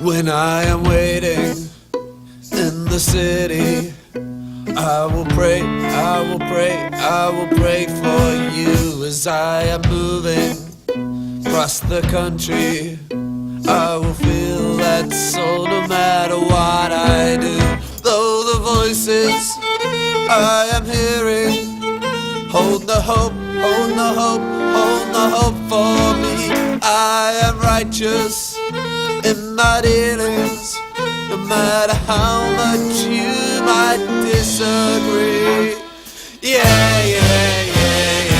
When I am waiting in the city, I will pray, I will pray, I will pray for you. As I am moving across the country, I will feel that soul no matter what I do. Though the voices I am hearing hold the hope, hold the hope, hold the hope for me. I am righteous in my dealings, no matter how much you might disagree. Yeah, yeah, yeah, yeah.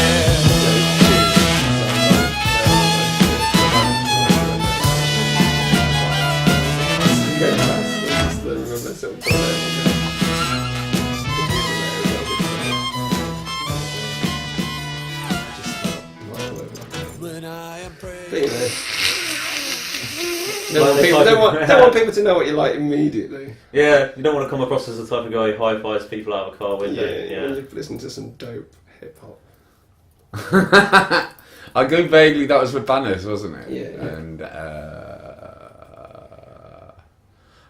When I am praying. Don't want people to know what you like immediately. Yeah, you don't want to come across as the type of guy who high-fives people out of a car window. Yeah. Listen to some dope hip-hop. I go vaguely, that was with Banners, wasn't it? Yeah. And I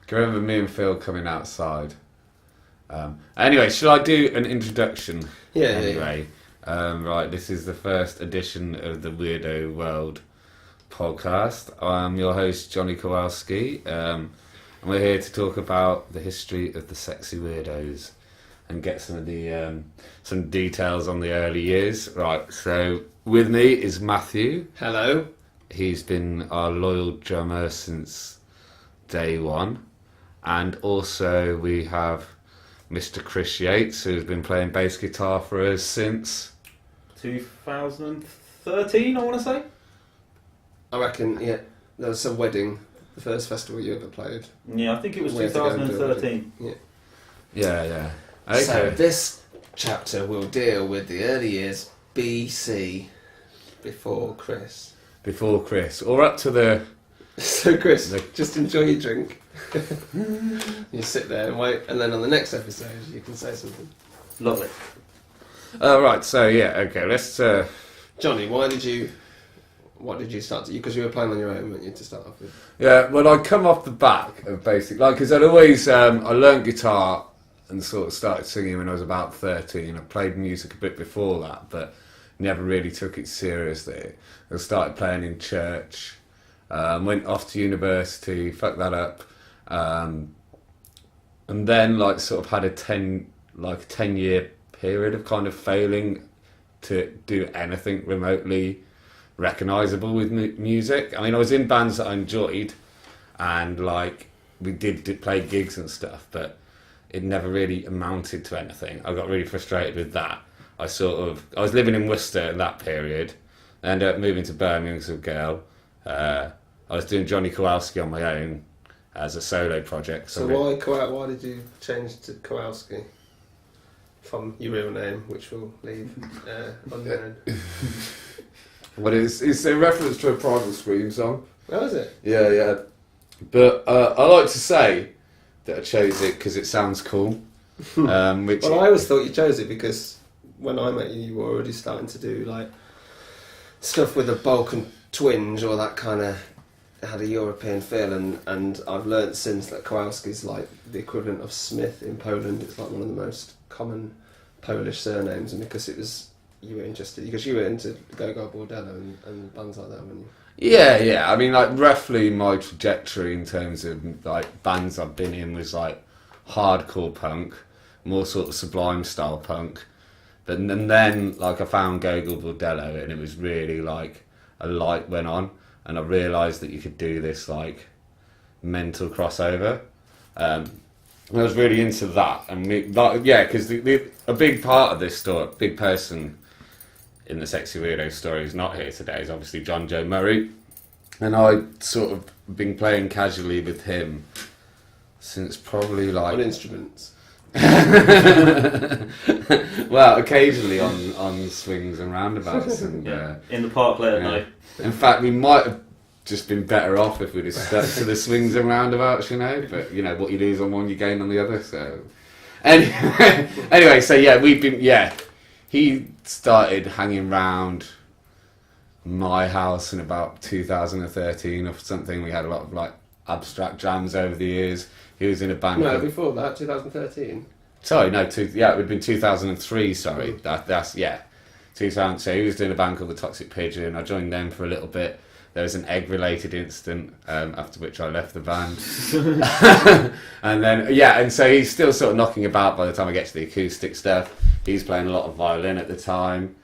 can remember me and Phil coming outside. Anyway, shall I do an introduction? Yeah. Anyway, right, this is the first edition of the Weirdo World Podcast. I'm your host, Johnny Kowalski, and we're here to talk about the history of the Sexy Weirdos and get some of the some details on the early years. Right, so with me is Matthew. Hello. He's been our loyal drummer since day one, and also we have Mr. Chris Yates, who's been playing bass guitar for us since 2013, I want to say. I reckon, yeah, there was some wedding, the first festival you ever played. Yeah, I think it was We had to go and do 2013. Yeah. Okay. So this chapter will deal with the early years BC, before Chris. Before Chris, or up to the. So Chris, just enjoy your drink. You sit there and wait, and then on the next episode you can say something. Lovely. Right. So yeah. Okay. Let's. Johnny, what did you start to... Because you were playing on your own, weren't you, to start off with? Yeah, well, I'd come off the back of basic... because I'd always... I learned guitar and sort of started singing when I was about 13. I played music a bit before that, but never really took it seriously. I started playing in church, went off to university, fucked that up, and then, sort of had a 10-year period of kind of failing to do anything remotely recognisable with music. I mean, I was in bands that I enjoyed, and we did play gigs and stuff, but it never really amounted to anything. I got really frustrated with that. I was living in Worcester in that period. I ended up moving to Birmingham with a girl. I was doing Johnny Kowalski on my own as a solo project. So why did you change to Kowalski from your real name, which we'll leave unknown? Well, it's a reference to a Primal Scream song. Oh, is it? Yeah. But I like to say that I chose it because it sounds cool. Well, I always thought you chose it because when I met you, you were already starting to do stuff with a Balkan twinge, or that kind of had a European feel, and I've learnt since that Kowalski's the equivalent of Smith in Poland. It's one of the most common Polish surnames, and because you were interested, because you were into Go-Go Bordello and bands like that, weren't you? Yeah. I mean, roughly my trajectory in terms of bands I've been in was hardcore punk, more sort of Sublime style punk. And then I found Go-Go Bordello, and it was really a light went on, and I realised that you could do this mental crossover. And I was really into that, and because a big part of this story, big person in the Sexy Weirdos story who's not here today is obviously John Joe Murray, and I'd sort of been playing casually with him since probably on instruments. Well, occasionally on swings and roundabouts, and in the park late at night. In fact, we might have just been better off if we'd have stuck to the swings and roundabouts, but what you lose on one, you gain on the other. So anyway, so he started hanging round my house in about 2013 or something. We had a lot of abstract jams over the years. He was in a band. No, before that, 2013. Sorry, no, it would have been 2003. Sorry, that's 2000. So he was doing a band called the Toxic Pigeon. I joined them for a little bit. There was an egg-related incident after which I left the band, and then and so he's still sort of knocking about by the time I get to the acoustic stuff. He's playing a lot of violin at the time.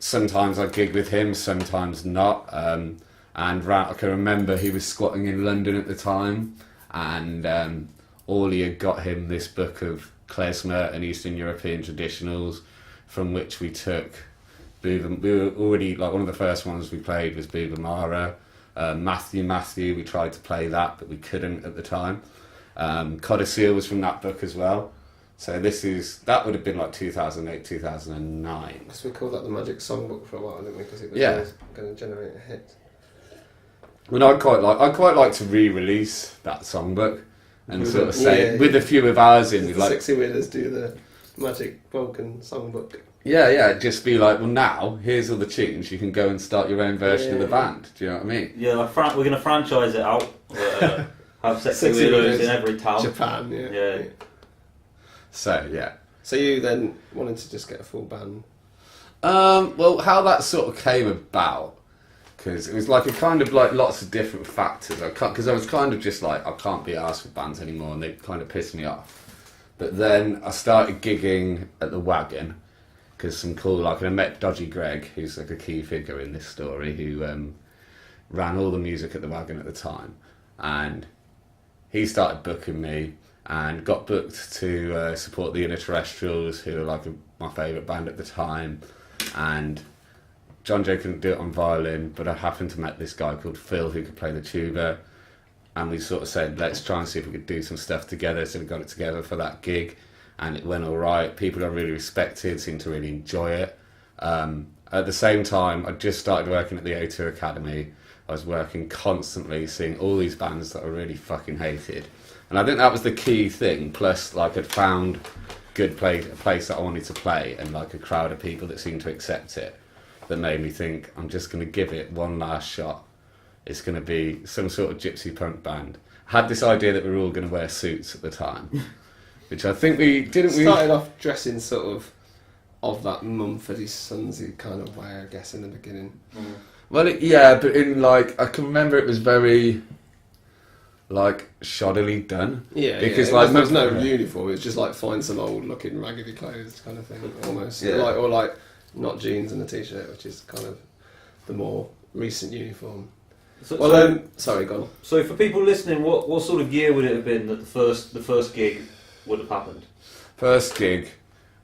Sometimes I gig with him, sometimes not. And I can remember he was squatting in London at the time, and Orly had got him this book of klezmer and Eastern European traditionals, from which we took Buba. We were already, like, one of the first ones we played was Buba Mara. Matthew, we tried to play that, but we couldn't at the time. Codicil was from that book as well. So that would have been like 2008, 2009. Because we called that the Magic Songbook for a while, didn't we? Because it was going to generate a hit. Well, I'd quite like to re-release that songbook and sort of say with a few of ours in. The Sexy Weirdos do the Magic Balkan Songbook. Yeah, just be like, well, now here's all the tunes. You can go and start your own version of the band. Do you know what I mean? Yeah, we're going to franchise it out. Have Sexy Weirdos in every town. Japan, yeah. So you then wanted to just get a full band? Well, how that sort of came about, because it was like a kind of like lots of different factors. Because I was kind of just like, I can't be asked for bands anymore, and they kind of pissed me off. But then I started gigging at the Wagon, because I met Dodgy Greg, who's like a key figure in this story, who ran all the music at the Wagon at the time, and he started booking me and got booked to support the Inner Terrestrials, who were like my favourite band at the time. And John Joe couldn't do it on violin, but I happened to meet this guy called Phil who could play the tuba, and we sort of said, let's try and see if we could do some stuff together. So we got it together for that gig, and it went all right. People I really respected seemed to really enjoy it. At the same time, I just started working at the O2 Academy. I was working constantly, seeing all these bands that I really fucking hated. And I think that was the key thing. Plus, like, I'd found a place that I wanted to play, and like a crowd of people that seemed to accept it, that made me think, I'm just going to give it one last shot. It's going to be some sort of gypsy punk band. I had this idea that we were all going to wear suits at the time, which I think we started off dressing sort of that Mumford Sonsy kind of way, I guess, in the beginning. Mm. Well, but in like, I can remember it was very like shoddily done. Yeah, because like there was no uniform. It was just like find some old looking raggedy clothes kind of thing, almost. Yeah. Or not jeans and a t-shirt, which is kind of the more recent uniform. Sorry, go on. So for people listening, what sort of year would it have been that the first gig would have happened? First gig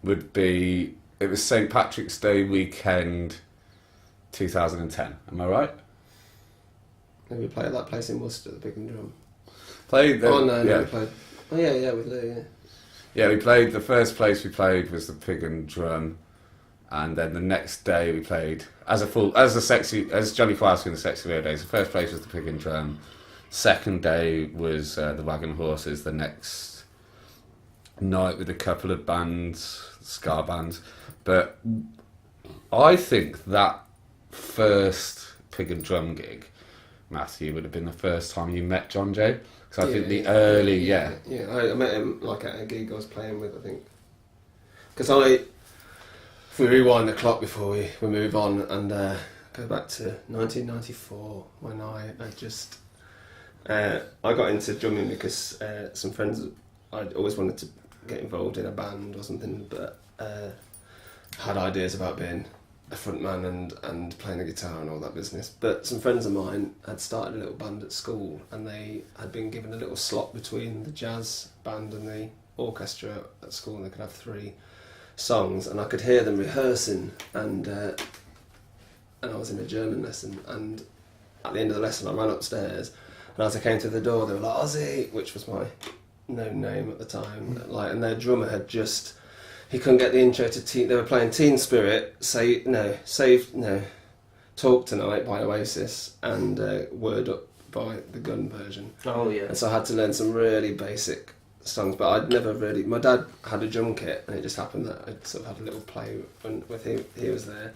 would be, it was St. Patrick's Day weekend, 2010. Am I right? And we played at that place in Worcester, the Pig and Drum. We played. Oh yeah, with Lou, yeah. Yeah, we played. The first place we played was the Pig and Drum, and then the next day we played as Johnny Kowalski and the Sexy Weirdos. The first place was the Pig and Drum. Second day was the Wagon Horses. The next night with a couple of bands, ska bands. But I think that first Pig and Drum gig, Matthew, would have been the first time you met John Jay. Because I think the early, Yeah, I met him like at a gig I was playing with, I think. Because if we rewind the clock before we move on and go back to 1994, when I got into drumming because some friends, I'd always wanted to get involved in a band or something, but had ideas about being a frontman and playing the guitar and all that business. But some friends of mine had started a little band at school, and they had been given a little slot between the jazz band and the orchestra at school, and they could have 3 songs, and I could hear them rehearsing, and I was in a German lesson, and at the end of the lesson I ran upstairs, and as I came to the door they were like, Ozzy, which was my known name at the time, and their drummer had just, he couldn't get the intro to they were playing Teen Spirit, Talk Tonight by Oasis, and Word Up by the Gun version. Oh yeah. And so I had to learn some really basic songs, but I'd never really, my dad had a drum kit, and it just happened that I sort of had a little play with him, he was there,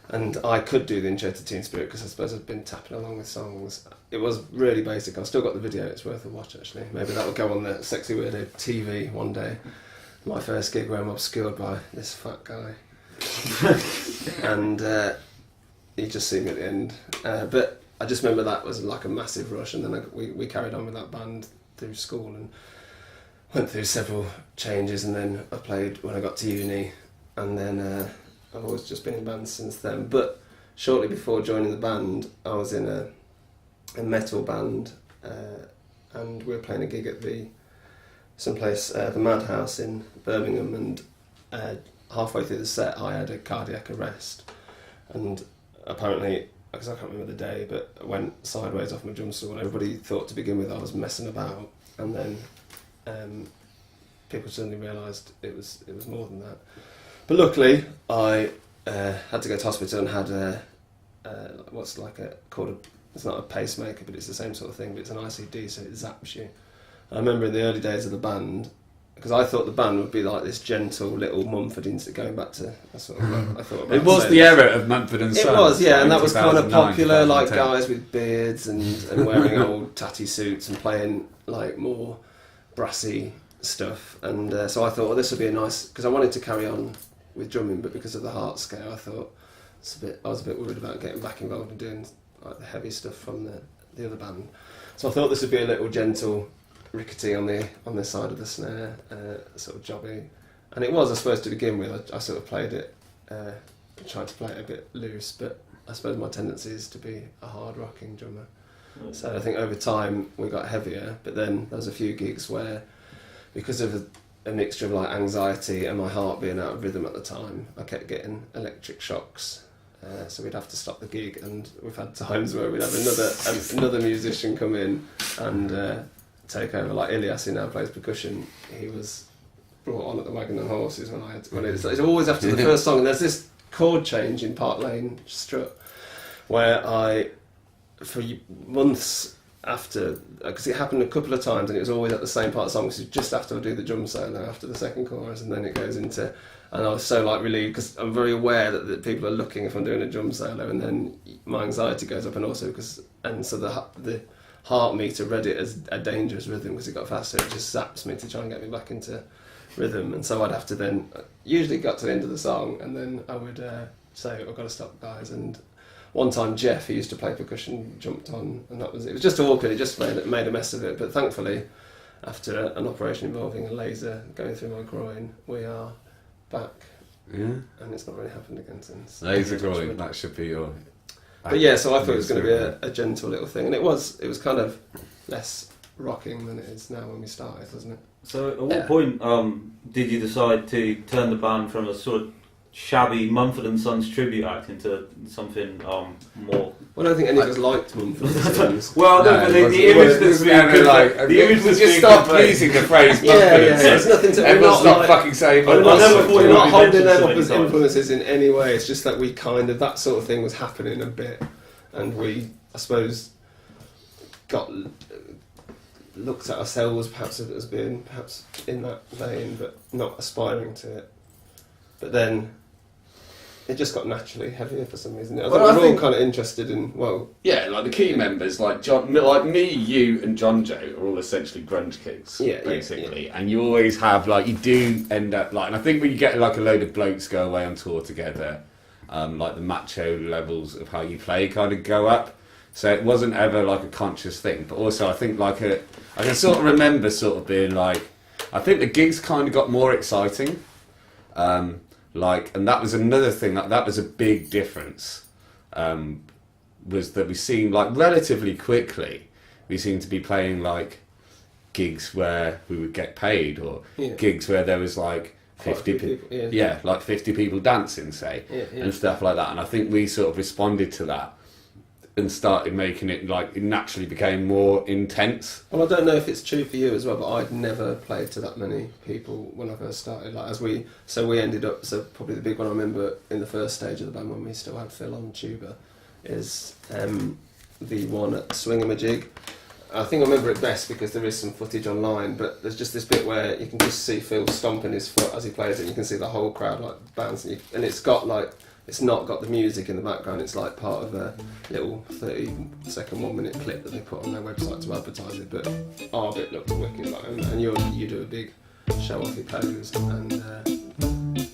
And I could do the intro to Teen Spirit because I suppose I'd been tapping along with songs. It was really basic. I've still got the video, it's worth a watch actually. Maybe that will go on the Sexy Weirdo TV one day. My first gig where I'm obscured by this fat guy. And you just see me at the end. But I just remember that was like a massive rush, and then we carried on with that band through school and went through several changes, and then I played when I got to uni, and then I've always just been in bands since then. But shortly before joining the band, I was in a metal band, and we were playing a gig at the Madhouse in Birmingham, and halfway through the set I had a cardiac arrest, and apparently, because I can't remember the day, but I went sideways off my drum stool. Everybody thought to begin with I was messing about, and then people suddenly realised it was more than that. But luckily, I had to go to hospital and had it's not a pacemaker, but it's the same sort of thing, but it's an ICD, so it zaps you. I remember in the early days of the band, because I thought the band would be like this gentle little Mumford instead, going back to I thought about it was the era of Mumford and Sons. It was, yeah, and that was kind of popular, like 2010. guys with beards and wearing old tatty suits and playing like more brassy stuff. And so I thought, well, this would be a nice, because I wanted to carry on with drumming, but because of the heart scare, I thought I was a bit worried about getting back involved and doing like the heavy stuff from the other band. So I thought this would be a little gentle rickety on the side of the snare, sort of jobby, and it was, I suppose, to begin with. I sort of played it, tried to play it a bit loose, but I suppose my tendency is to be a hard rocking drummer. So I think over time we got heavier, but then there was a few gigs where, because of a mixture of like anxiety and my heart being out of rhythm at the time, I kept getting electric shocks. So we'd have to stop the gig, and we've had times where we'd have another musician come in and take over. Like Ilias, who now plays percussion, he was brought on at the Wagon and Horses when it's always after the first song, and there's this chord change in Park Lane Strut where I, for months after, because it happened a couple of times and it was always at the same part of the song, because just after I do the drum solo after the second chorus, and then it goes into, and I was so like relieved because I'm very aware that people are looking if I'm doing a drum solo, and then my anxiety goes up, and also so the heart meter read it as a dangerous rhythm because it got faster. It just zaps me to try and get me back into rhythm, and so I'd have to then usually got to the end of the song, and then I would say, I've got to stop, guys. And one time Jeff, who used to play percussion, jumped on, and that was it. It was just awkward. It just made a mess of it. But thankfully, after an operation involving a laser going through my groin, we are back. Yeah, and it's not really happened again since. Laser groin. That should be your. But yeah, so I thought it was going to be a gentle little thing, and it was kind of less rocking than it is now when we started, wasn't it? So at what point did you decide to turn the band from a sort of shabby Mumford and Sons tribute act into something more? Well, I don't think any of us liked Mumford and Sons. Well, no, but the image that's being the image that's just stop using the phrase Mumford and Sons. There's nothing to. Everyone's not fucking saying. We're not holding them up as times. influences in any way. It's just that we kind of, that sort of thing was happening a bit, and we, I suppose, got looked at ourselves perhaps as being perhaps in that vein, but not aspiring to it. But then it just got naturally heavier for some reason. I think we're all kind of interested in, yeah, like the key members, like me, you, and John Joe are all essentially grunge kids, basically. Yeah. And you always have, like, you do end up like, and I think when you get like a load of blokes go away on tour together, like the macho levels of how you play kind of go up. So it wasn't ever like a conscious thing. But also I think I can sort of remember sort of being like, I think the gigs kind of got more exciting. And that was another thing, that was a big difference, was that we seemed like relatively quickly, we seemed to be playing like gigs where we would get paid, or gigs where there was like 50 people, like 50 people dancing, say, and stuff like that. And I think we sort of responded to that and started making it, like, it naturally became more intense. Well, I don't know if it's true for you as well, but I'd never played to that many people when I first started. Like, we ended up, so probably the big one I remember in the first stage of the band when we still had Phil on tuba is the one at Swingamajig. I think I remember it best because there is some footage online, but there's just this bit where you can just see Phil stomping his foot as he plays it, and you can see the whole crowd like bouncing, and it's got like it's not got the music in the background. It's like part of a little 30-second, 1-minute clip that they put on their website to advertise it. But our bit looked wicked, like, and you do a big show off your pose, and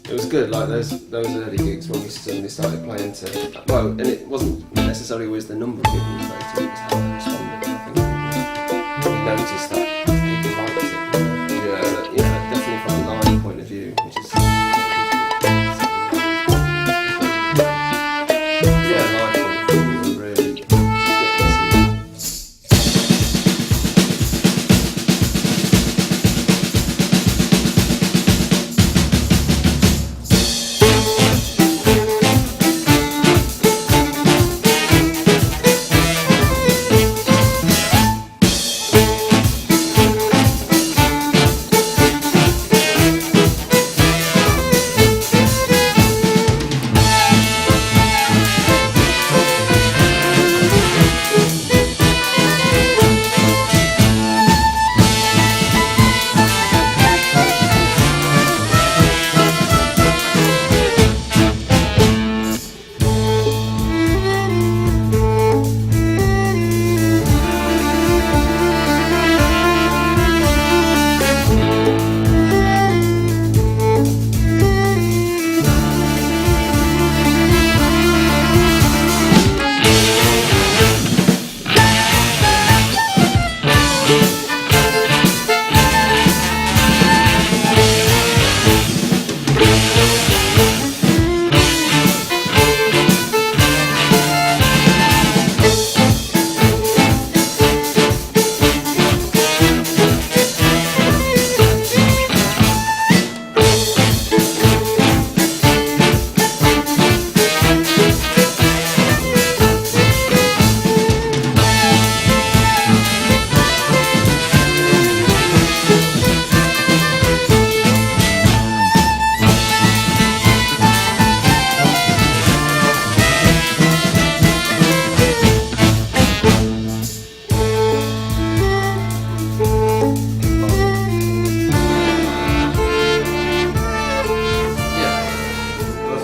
it was good. Like those early gigs when we suddenly started playing to, well, and it wasn't necessarily always the number of people we played to, it was how they responded. I think we noticed that people liked it. Yeah, definitely from a live point of view, which is live point of view, we were really getting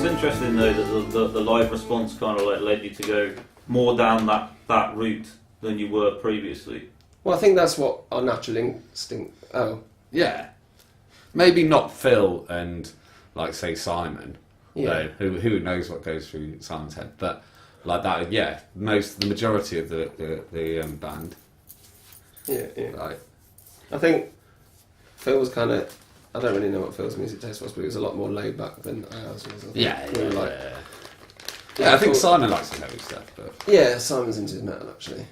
interesting though that the live response kind of like led you to go more down that route than you were previously. Well, I think that's what our natural instinct. Oh, Yeah. Maybe not Phil and, like, say, Simon. yeah. Though, who knows what goes through Simon's head. But, like that, yeah, the majority of the band. Yeah, yeah. Like, I think Phil was kind of. I don't really know what Phil's music taste was, but it was a lot more laid back than ours was. I think. We were like, I think Simon likes the heavy stuff, but yeah, Simon's into his metal actually,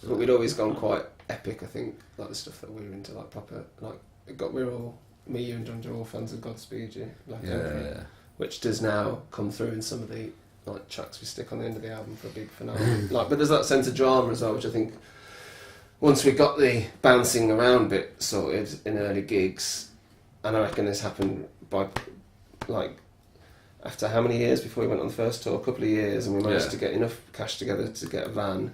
but we'd always gone quite epic. I think like the stuff that we were into, like proper, like we were all, me, you, and John are all fans of Godspeed You, Black Emperor, which does now come through in some of the like tracks we stick on the end of the album for a big finale. Like, but there's that sense of drama as well, which I think once we got the bouncing around bit sorted in early gigs. And I reckon this happened by, like, after how many years before we went on the first tour? A couple of years, and we managed to get enough cash together to get a van,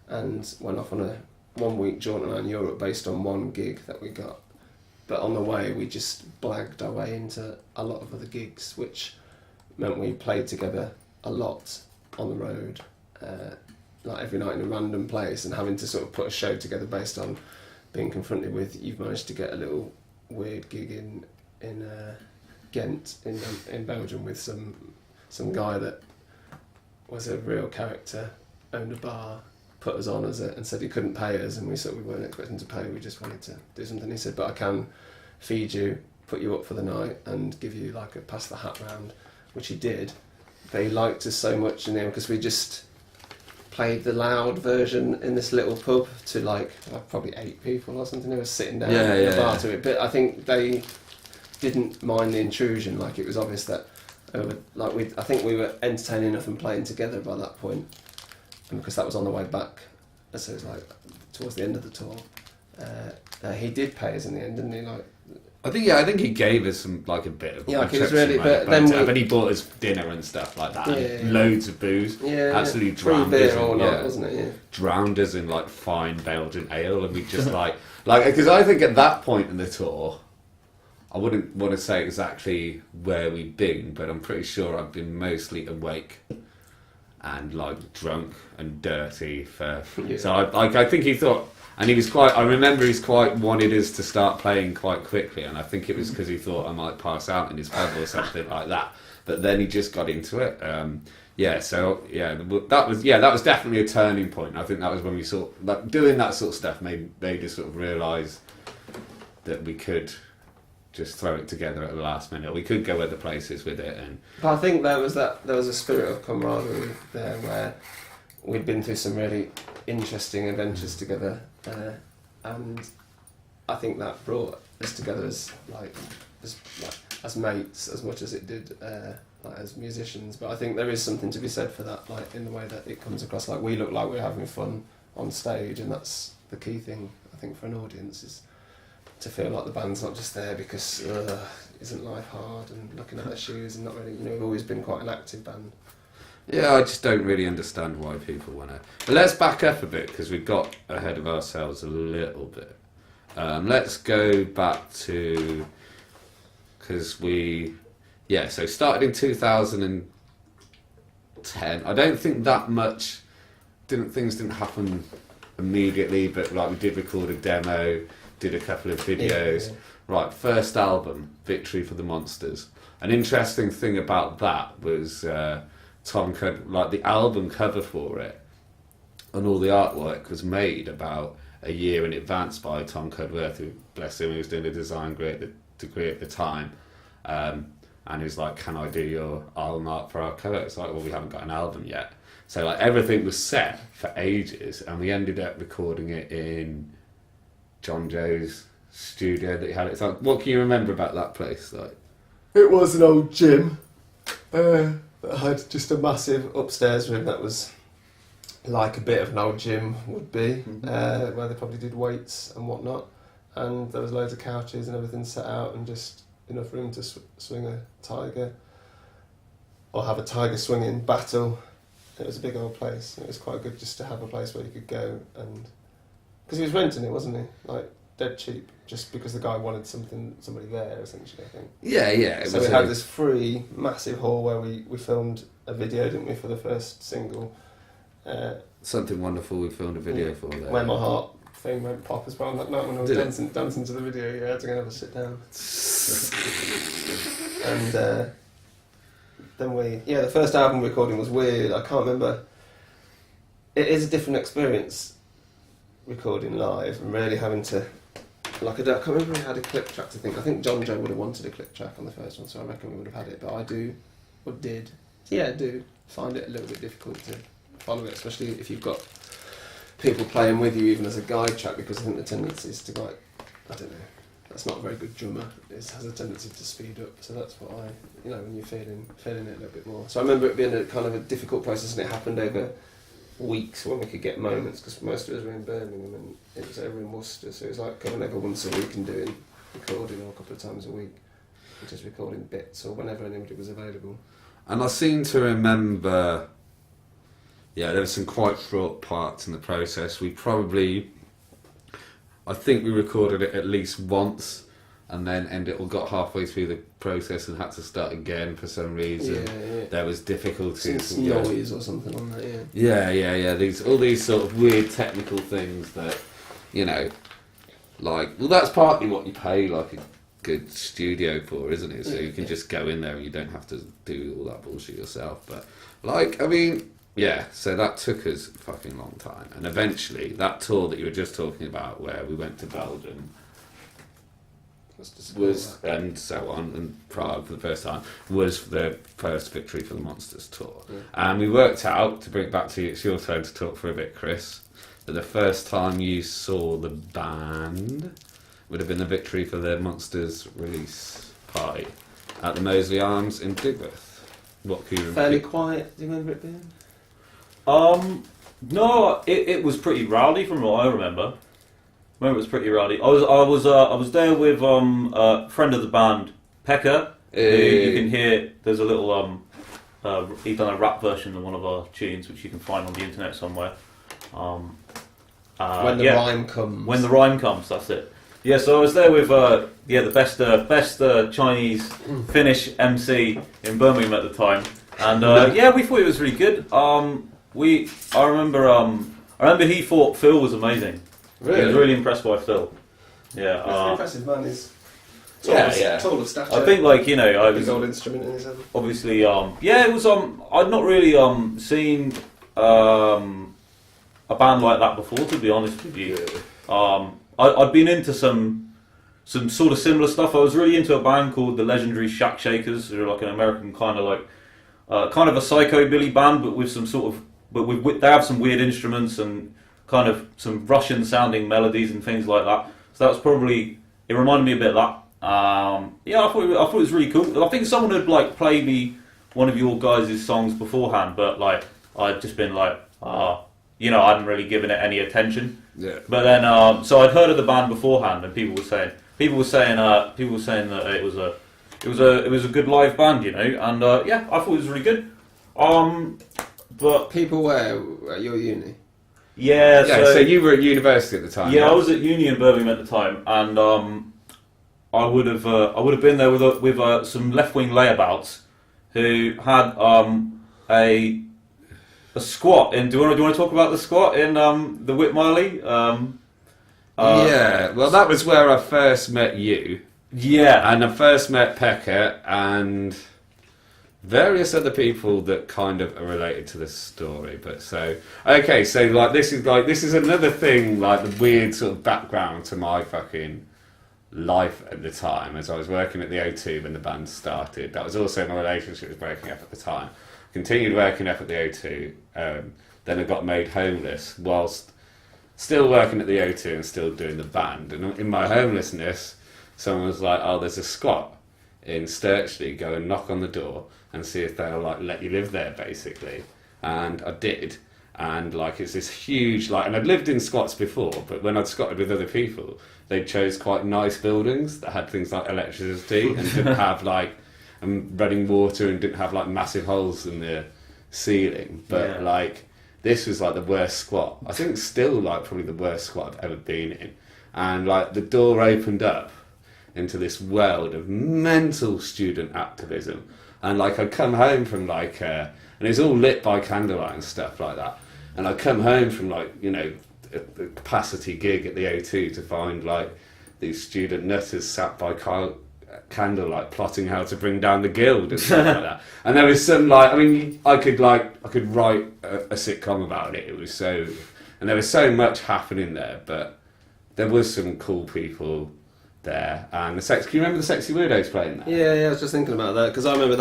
and went off on a 1-week jaunt around Europe based on one gig that we got. But on the way, we just blagged our way into a lot of other gigs, which meant we played together a lot on the road, like every night in a random place, and having to sort of put a show together based on being confronted with, you've managed to get a little weird gig in Ghent in Belgium with some guy that was a real character, owned a bar, put us on as it, and said he couldn't pay us, and we said we weren't expecting to pay, we just wanted to do something. He said, but I can feed you, put you up for the night, and give you like a pass the hat round, which he did. But he liked us so much in the end because we just played the loud version in this little pub to like probably 8 people or something who were sitting down in the bar to it. But I think they didn't mind the intrusion. Like it was obvious that I think we were entertaining enough and playing together by that point, and because that was on the way back, so it was like towards the end of the tour. He did pay us in the end, didn't he? Like, I think he gave us some like a bit of like it was really, but then he bought us dinner and stuff like that, and loads of booze. Absolutely drowned us all night, wasn't it? Yeah. Drowned us in like fine Belgian ale, and we just like because I think at that point in the tour, I wouldn't want to say exactly where we'd been, but I'm pretty sure I've been mostly awake and like drunk and dirty for. Yeah. So I think he thought, and he was quite. I remember he's quite wanted us to start playing quite quickly, and I think it was because he thought I might pass out in his pub or something like that. But then he just got into it. That was definitely a turning point. I think that was when we doing that sort of stuff made us sort of realise that we could just throw it together at the last minute. We could go other places with it, but I think there was a spirit of camaraderie there where we'd been through some really interesting adventures together, and I think that brought us together as mates as much as it did as musicians. But I think there is something to be said for that, like in the way that it comes across. Like we look like we're having fun on stage, and that's the key thing I think for an audience, is to feel like the band's not just there because isn't life hard and looking at their shoes and not really, we've always been quite an active band. Yeah, I just don't really understand why people want to. But let's back up a bit because we got ahead of ourselves a little bit. Let's go back to, because so started in 2010. I don't think that much, things didn't happen immediately, but like we did record a demo, did a couple of videos. Yeah. Right, first album, Victory for the Monsters. An interesting thing about that was Tom Cud, like the album cover for it, and all the artwork was made about a year in advance by Tom Cudworth, who, bless him, he was doing a design degree at the time. And he was like, can I do your album art for our cover? It's like, well, we haven't got an album yet. So like everything was set for ages, and we ended up recording it in John Joe's studio that he had. It's like, what can you remember about that place? Like, it was an old gym that had just a massive upstairs room that was like a bit of an old gym would be, where they probably did weights and whatnot, and there was loads of couches and everything set out, and just enough room to swing a tiger or have a tiger swinging battle. It was a big old place. It was quite good just to have a place where you could go, and because he was renting it, wasn't he? Like dead cheap, just because the guy wanted somebody there, essentially, I think. Yeah. So we had this free, massive hall where we filmed a video, didn't we, for the first single. Something Wonderful we filmed a video for there. Where My Heart thing went pop as well that night when I was dancing to the video. Yeah, I had to go and have a sit down. And then the first album recording was weird. I can't remember. It is a different experience recording live and really having to, I can't remember if we had a clip track to think. I think John Joe would have wanted a clip track on the first one, so I reckon we would have had it, but I do find it a little bit difficult to follow it, especially if you've got people playing with you even as a guide track, because I think the tendency is to, like, I don't know, that's not a very good drummer. It has a tendency to speed up, so that's what when you're feeling it a little bit more. So I remember it being a kind of a difficult process, and it happened over weeks when we could get moments, because most of us were in Birmingham and it was over in Worcester, so it was like coming over once a week and doing recording, or a couple of times a week, and just recording bits or whenever anybody was available. And I seem to remember, there were some quite fraught parts in the process. I think we recorded it at least once, and then got halfway through the process and had to start again for some reason. Yeah. There was difficulties. Some noise or something on that, Yeah. All these sort of weird technical things that, that's partly what you pay like a good studio for, isn't it? So you can just go in there and you don't have to do all that bullshit yourself. But, so that took us a fucking long time. And eventually, that tour that you were just talking about, where we went to Belgium, and so on, and Prague for the first time, was the first Victory for the Monsters tour. Yeah. And we worked out, to bring it back to you, it's your turn to talk for a bit, Chris, that the first time you saw the band would have been the Victory for the Monsters release party at the Moseley Arms in Digworth. What can you remember? Fairly quiet, do you remember it being? No, it was pretty rowdy from what I remember. It was pretty rowdy. I was there with a friend of the band, Pekka. You can hear. There's a little he's done a rap version of one of our tunes, which you can find on the internet somewhere. When the rhyme comes. When the rhyme comes, that's it. Yeah, so I was there with the best Chinese Finnish MC in Birmingham at the time, and we thought it was really good. I remember he thought Phil was amazing. Really? He was really impressed by Phil. Yeah, That's an impressive man. He's tall of stature. I think I was big old instrument in his hand. obviously it was I'd not really seen a band like that before, to be honest with you. I'd been into some sort of similar stuff. I was really into a band called the legendary Shack Shakers, who are like an American kind of a psychobilly band, but with some sort of they have some weird instruments and kind of some Russian sounding melodies and things like that. So that was probably, it reminded me a bit of that. I thought it was really cool. I think someone had played me one of your guys' songs beforehand, but I'd just been I hadn't really given it any attention. Yeah. But then so I'd heard of the band beforehand, and people were saying that it was a good live band, and I thought it was really good. But people were at your uni. Yeah, so you were at university at the time. Yeah, I was at uni in Birmingham at the time, and I would have been there with some left wing layabouts who had a squat in. Do you want to talk about the squat in the Whitmarley? Well, that was where I first met you. Yeah, and I first met Pekka and various other people that kind of are related to this story. But this is another thing, the weird sort of background to my fucking life at the time. As I was working at the O2 when the band started, that was also my relationship was breaking up at the time. Continued working up at the O2, then I got made homeless whilst still working at the O2 and still doing the band. And in my homelessness, someone was like, "Oh, there's a squat in Sturchley, go and knock on the door and see if they'll let you live there," basically. And I did, and it's this huge and I'd lived in squats before, but when I'd squatted with other people, they chose quite nice buildings that had things like electricity and didn't have running water and didn't have massive holes in the ceiling. But this was the worst squat. I think still probably the worst squat I've ever been in. And the door opened up into this world of mental student activism, and I'd come home from and it was all lit by candlelight and stuff like that, and I'd come home from a capacity gig at the O2 to find these student nutters sat by candlelight plotting how to bring down the guild and stuff like that. And there was some I could write a sitcom about it. It was so, and there was so much happening there, but there was some cool people there, and can you remember the Sexy Weirdos playing that? Yeah, I was just thinking about that, because I remember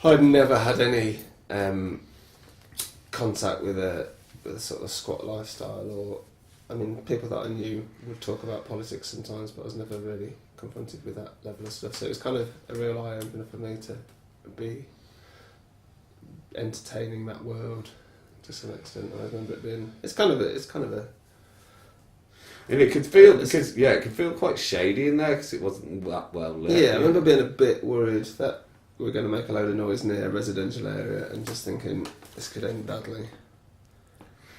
I'd never had any contact with a sort of squat lifestyle, or people that I knew would talk about politics sometimes, but I was never really confronted with that level of stuff, so it was kind of a real eye-opener for me to be entertaining that world to some extent. I remember it being, it's kind of a and it could feel it could feel quite shady in there because it wasn't that well lit. Yeah, I remember being a bit worried that we were going to make a load of noise near a residential area and just thinking this could end badly.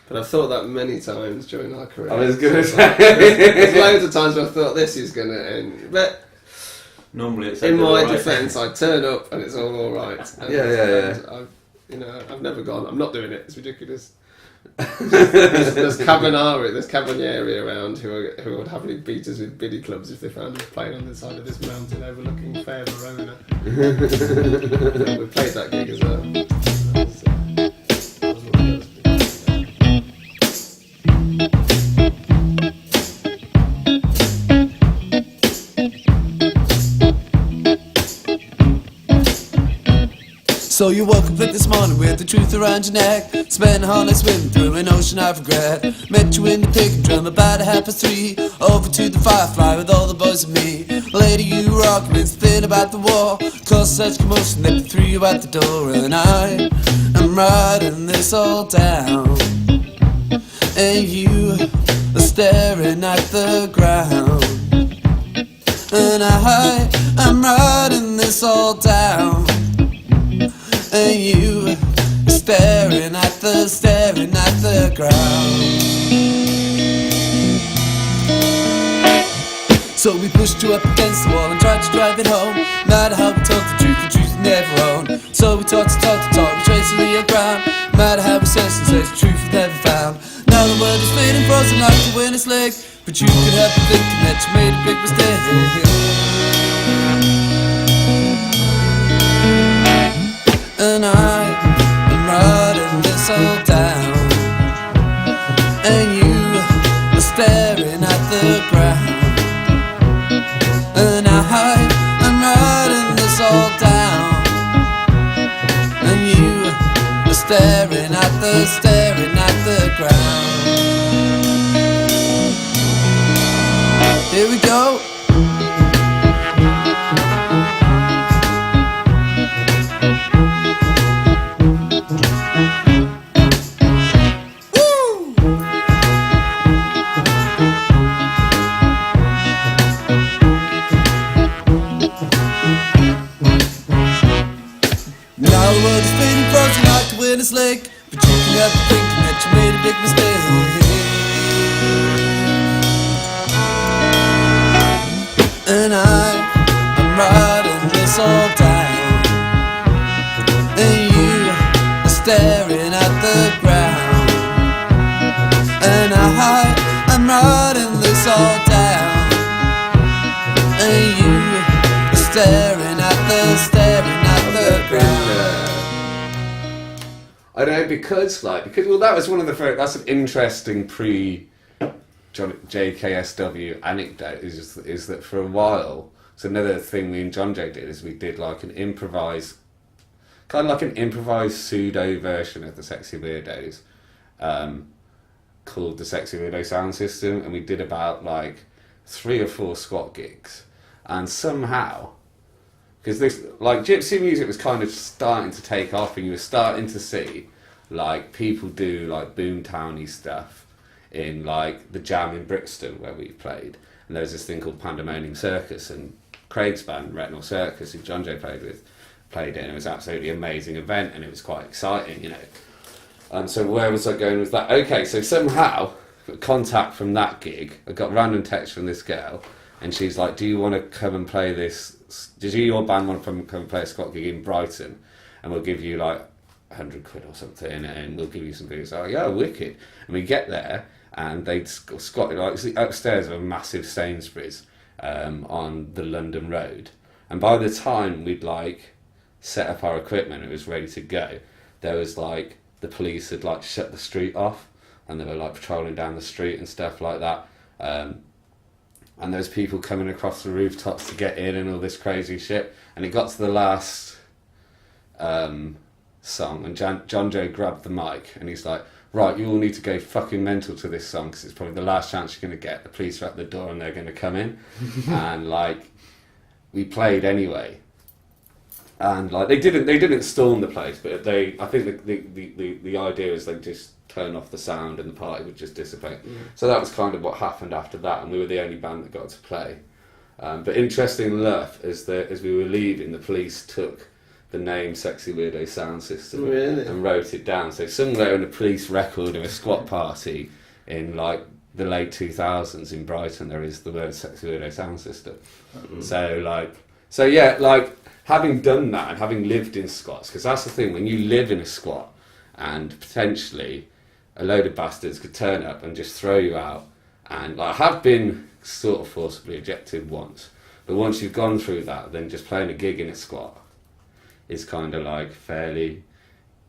But I've thought that many times during our career. I was going to say there's loads of times where I thought this is going to end, but normally it's in my defence, I turn up and it's all right. And Yeah. I've never gone. I'm not doing it. It's ridiculous. there's Cabanieri around who would happily beat us with biddy clubs if they found us playing on the side of this mountain overlooking Fair Verona. We played that gig as well. So you woke up this morning with the truth around your neck, spent a honest swim through an ocean of regret. Met you in the pick and drum about 3:30, over to the Firefly with all the boys and me. Later you were arguing thin about the war, caused such commotion that they threw you out the door. And I am writing this all down, and you are staring at the ground. And I am writing this all down, and you staring at the ground. So we pushed you up against the wall and tried to drive it home. No matter how we told the truth we never own. So we talked to talk, we traced to the ground. No matter how we searched and searched, the truth was never found. Now the world is fading, frozen like the winter's leg. But you could have been thinking that you made a big mistake. And I am writing this all down, and you are staring at the ground. And I am writing this all down, and you are staring at the ground. Here we go. Now the world is fading, frozen like a winter's lake. But you can have to thinking that you made a big mistake. And I am writing this all down, and you are staring at the ground. And I am writing this all down, and you are staring at the ground. I don't know, because well, that was one of the first. That's an interesting JKSW anecdote. Is that for a while? So another thing me and John J did is we did like an improvised pseudo version of the Sexy Weirdos, called the Sexy Weirdo Sound System, and we did about like 3 or 4 squat gigs, and somehow, because this like gypsy music was kind of starting to take off, and you were starting to see like people do like boomtowny stuff in like the Jam in Brixton where we played, and there was this thing called Pandemonium Circus, and Craig's band Retinal Circus, who John J played in. It was an absolutely amazing event, and it was quite exciting, you know. And so where was I going with that? Okay, so somehow contact from that gig, I got a random text from this girl, and she's like, do you want to come and play this? Did your band want to come and play a squat gig in Brighton, and we'll give you like 100 quid or something, and we'll give you some videos. Oh yeah, wicked. And we get there, and they'd squatted like upstairs of a massive Sainsbury's on the London Road. And by the time we'd like set up our equipment, it was ready to go, there was like the police had like shut the street off, and they were like patrolling down the street and stuff like that. And there's people coming across the rooftops to get in and all this crazy shit. And it got to the last song, and John Joe grabbed the mic, and he's like, right, you all need to go fucking mental to this song, because it's probably the last chance you're going to get. The police are at the door and they're going to come in. And like, we played anyway. And like, they didn't storm the place, but I think the idea is they just turn off the sound and the party would just dissipate. So that was kind of what happened after that, and we were the only band that got to play. But interesting enough is that as we were leaving, the police took the name Sexy Weirdo Sound System and wrote it down. So somewhere in a police record of a squat party in like the late 2000s in Brighton, there is the word Sexy Weirdo Sound System. So yeah, like having done that and having lived in squats, because that's the thing, when you live in a squat and potentially a load of bastards could turn up and just throw you out, and like, I have been sort of forcibly ejected once, but once you've gone through that, then just playing a gig in a squat is kind of like fairly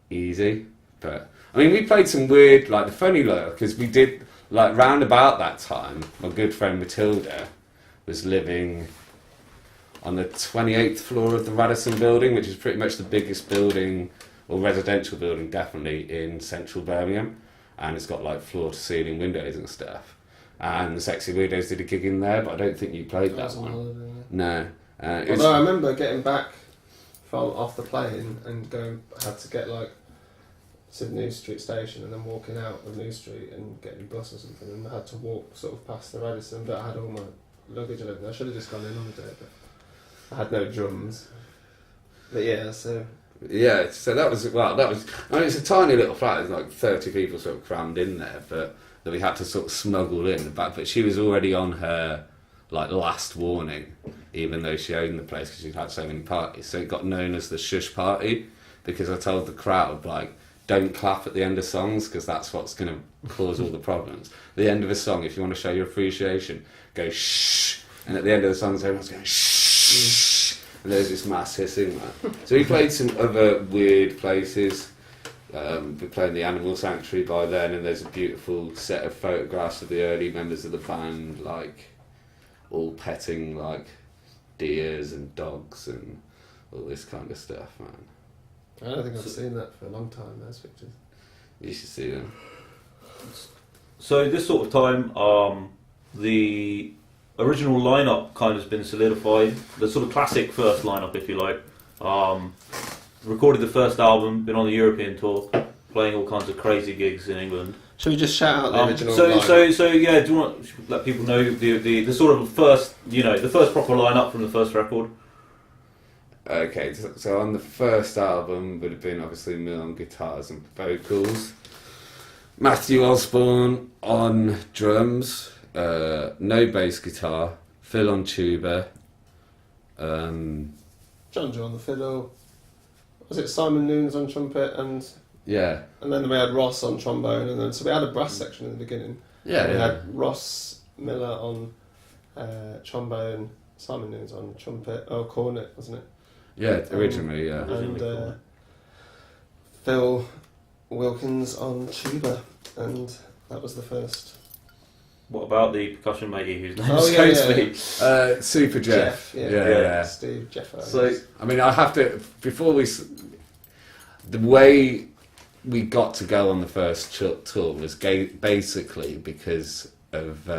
easy. But I mean, we played some weird, like the funny look, because we did like round about that time, my good friend Matilda was living on the 28th floor of the Radisson building, which is pretty much the biggest building, or residential building definitely, in central Birmingham, and it's got like floor to ceiling windows and stuff. And the Sexy Weirdos did a gig in there, but I don't think you played that one. Holiday, no. Although I remember getting back from off the plane and had to get like to New Street station and then walking out of New Street and getting a bus or something, and I had to walk sort of past the Radisson, but I had all my luggage and everything. I should have just gone in on the day, but I had no drums. But yeah, so that was, I mean, it's a tiny little flat, there's like 30 people sort of crammed in there, but that we had to sort of smuggle in the back. But she was already on her like last warning, even though she owned the place because she'd had so many parties. So it got known as the shush party because I told the crowd, like, don't clap at the end of songs because that's what's going to cause all the problems. At the end of a song, if you want to show your appreciation, go shh. And at the end of the songs, everyone's going shh. And there's this mass hissing, man. So we played some other weird places. We played in the Animal Sanctuary by then, and there's a beautiful set of photographs of the early members of the band, like, all petting, like, deers and dogs and all this kind of stuff, man. I don't think I've seen that for a long time, those pictures. You should see them. So this sort of time, the original lineup kind of has been solidified. The sort of classic first lineup, if you like. Recorded the first album, been on the European tour, playing all kinds of crazy gigs in England. Shall we just shout out the original lineup? So yeah, do you want to let people know the sort of first, the first proper lineup from the first record? Okay, so on the first album would have been obviously me on guitars and vocals, Matthew Osborne on drums, no bass guitar, Phil on tuba, John Joe on the fiddle. Was it Simon Noons on trumpet and then we had Ross on trombone, and then so we had a brass section in the beginning. Yeah, we had Ross Miller on trombone, Simon Noons on trumpet, cornet, wasn't it? Yeah, originally, yeah. And Phil Wilkins on tuba, and that was the first. What about the percussion matey whose name escapes me? Super Jeff. Yeah. Steve, Jeff. So, I mean, I have to, the way we got to go on the first tour was basically because of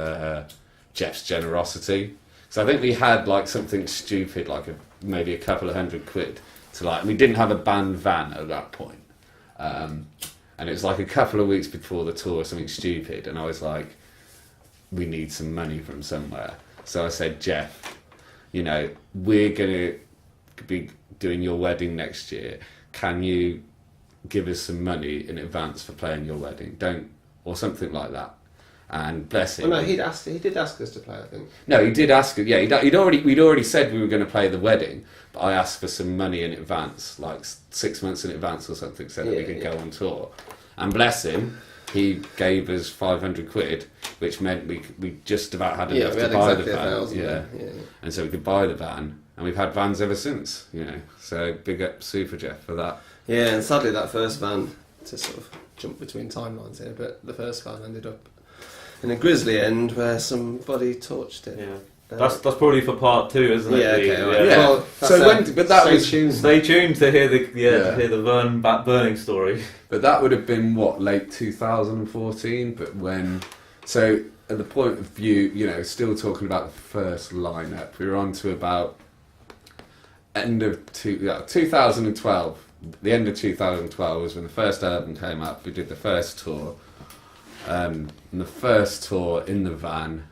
Jeff's generosity. So I think we had like something stupid, like maybe a couple of £100 to like. We didn't have a band van at that point, and it was like a couple of weeks before the tour, something stupid, and I was like, we need some money from somewhere. So I said, Jeff, we're gonna be doing your wedding next year. Can you give us some money in advance for playing your wedding? Or something like that. And bless him. Oh, no, he did ask us to play, I think. No, he did ask us. Yeah, we'd already said we were going to play the wedding, but I asked for some money in advance, like 6 months in advance or something, so that we could go on tour. And bless him, he gave us £500, which meant we just about had enough to buy the van. Yeah, and so we could buy the van, and we've had vans ever since. So big up Super Jeff for that. Yeah, and sadly that first van, to sort of jump between timelines here, but the first van ended up in a grisly end where somebody torched it. Yeah. That's probably for part 2, isn't it? Yeah, okay. Right. Yeah. Well, stay tuned to hear the burning story. But that would have been late 2014. But so at the point of view, still talking about the first lineup, we were on to about end of 2012. The end of 2012 was when the first album came up. We did the first tour. And the first tour in the van,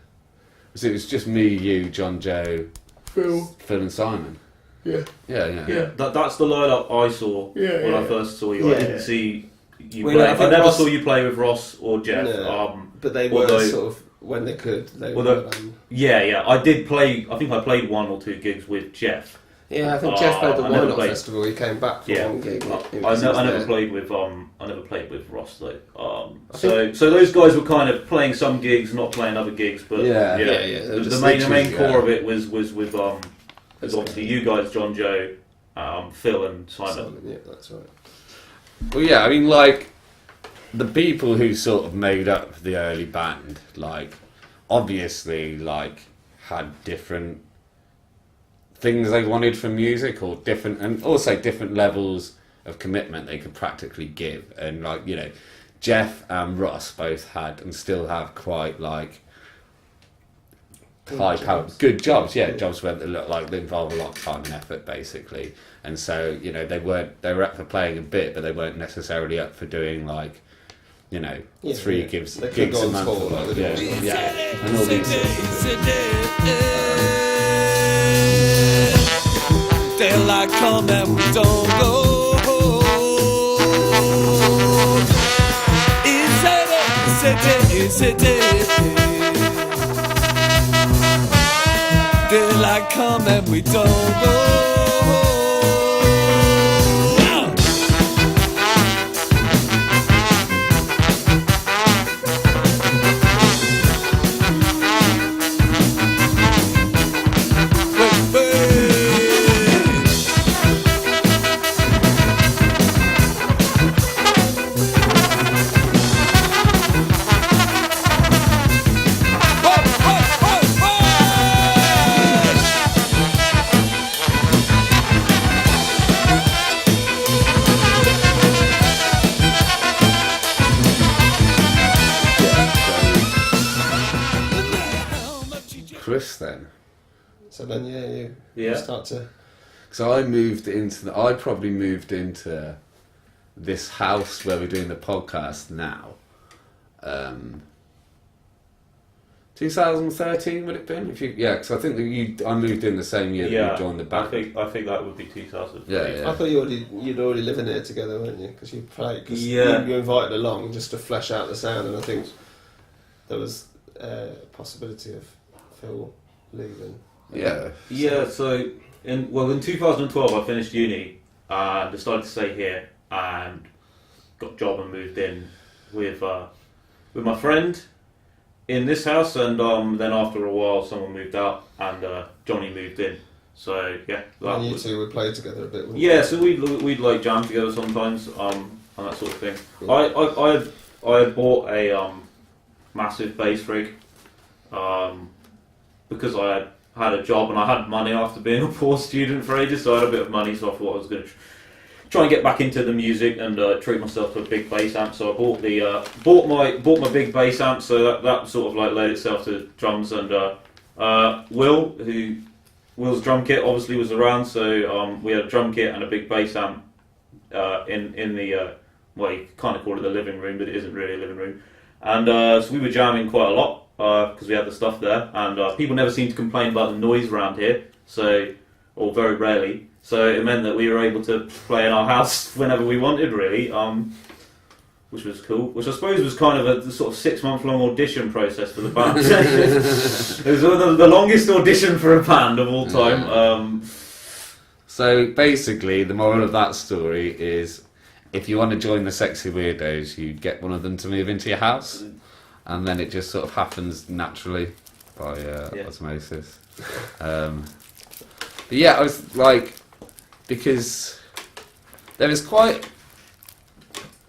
it was just me, you, John Joe, Phil and Simon. Yeah. That's the lineup I saw when I first saw you. I didn't see you play. I never Ross, saw you play with Ross or Jeff. No, but they were sort of when they could. I did play. I think I played 1 or 2 gigs with Jeff. Yeah, I think Jeff played the Wine Not Festival. He came back for one gig. I never played with Ross though. So those guys were kind of playing some gigs, not playing other gigs. But the main core of it was with obviously you guys, John Joe, Phil and Simon. Yeah, that's right. Well, yeah, I mean, like the people who sort of made up the early band, like obviously, like had different things they wanted from music, or different levels of commitment they could practically give. And like, Jeff and Ross both had and still have quite like good jobs, jobs where they look like they involve a lot of time and effort basically. And so, they were up for playing a bit, but they weren't necessarily up for doing like, 3 gigs a month. And all these Daylight come and we don't go. Is it? come and we don't go. Chris, then. So then, you start to. So I probably moved into this house where we're doing the podcast now. 2013 would it been? Because I think I moved in the same year that you joined the band. I think that would be 2000. Yeah. I thought you'd already living here together, weren't you? Because you played. You invited along just to flesh out the sound, and I think there was a possibility of Phil leaving. Yeah. So in 2012 I finished uni and decided to stay here and got a job and moved in with my friend in this house, and then after a while someone moved out and Johnny moved in. So and you two would play together a bit. So we'd like jam together sometimes and that sort of thing. Yeah. I had bought a massive bass rig because I had a job and I had money after being a poor student for ages, so I had a bit of money, so I thought I was going to try and get back into the music and treat myself to a big bass amp. So I bought my big bass amp, so that sort of like led itself to drums. And Will's drum kit obviously was around, so we had a drum kit and a big bass amp in the you kind of call it the living room, but it isn't really a living room. And so we were jamming quite a lot because we had the stuff there, and people never seemed to complain about the noise around here, or very rarely. So it meant that we were able to play in our house whenever we wanted, really, which was cool. Which I suppose was kind of a sort of 6-month-long audition process for the band. It was the longest audition for a band of all time. Yeah. So basically, the moral of that story is, if you want to join the Sexy Weirdos, you get one of them to move into your house, and then it just sort of happens naturally by osmosis. But I was like, because there was quite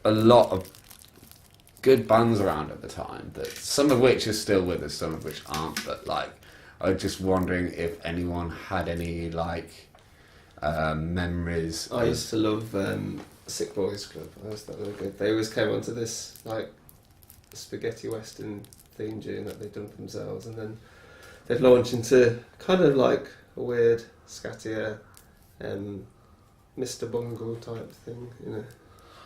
a lot of good bands around at the time, that some of which are still with us, some of which aren't, but like, I was just wondering if anyone had any memories. I used to love Sick Boys Club. I always thought they were good. They always came onto this spaghetti western theme tune that they'd done for themselves, and then they'd launch into kind of like a weird scattier Mr. Bungle type thing,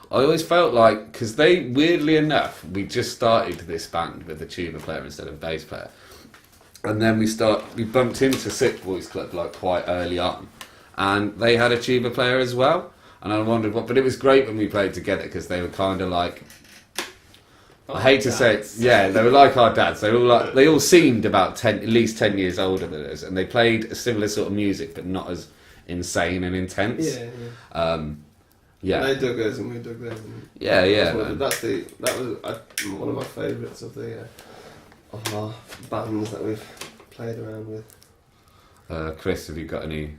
I always felt like, because they, weirdly enough, we just started this band with a tuba player instead of bass player, and then we bumped into Sick Boys Club like quite early on, and they had a tuba player as well, and I wondered but it was great when we played together because they were kind of like, I hate to say it, they were like our dads. They all seemed about at least 10 years older than us, and they played a similar sort of music, but not as insane and intense. Yeah. They dug us and we dug them. That was one of my favourites of our bands that we've played around with. Chris, have you got any?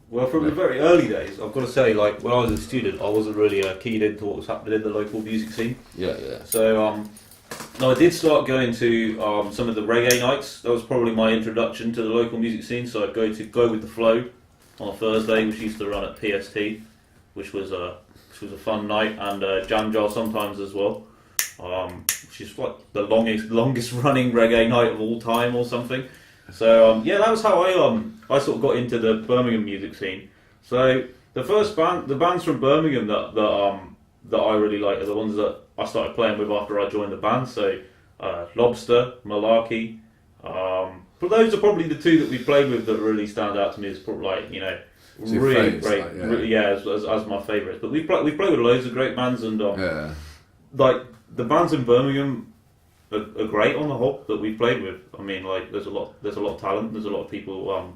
Well, from the very early days, I've got to say, like, when I was a student, I wasn't really keyed into what was happening in the local music scene. So, I did start going to some of the reggae nights. That was probably my introduction to the local music scene. So I'd go with the Flow on a Thursday, which used to run at PST, which was a fun night, and Jam Jar sometimes as well, which is like the longest running reggae night of all time or something. So that was how I sort of got into the Birmingham music scene. So the bands from Birmingham that I really like are the ones that I started playing with after I joined the band. So Lobster, Malarkey, but those are probably the two that we played with that really stand out to me as probably really great. As my favourites. But we played with loads of great bands, and like the bands in Birmingham are great on the whole that we've played with. I mean, like there's a lot of talent. There's a lot of people,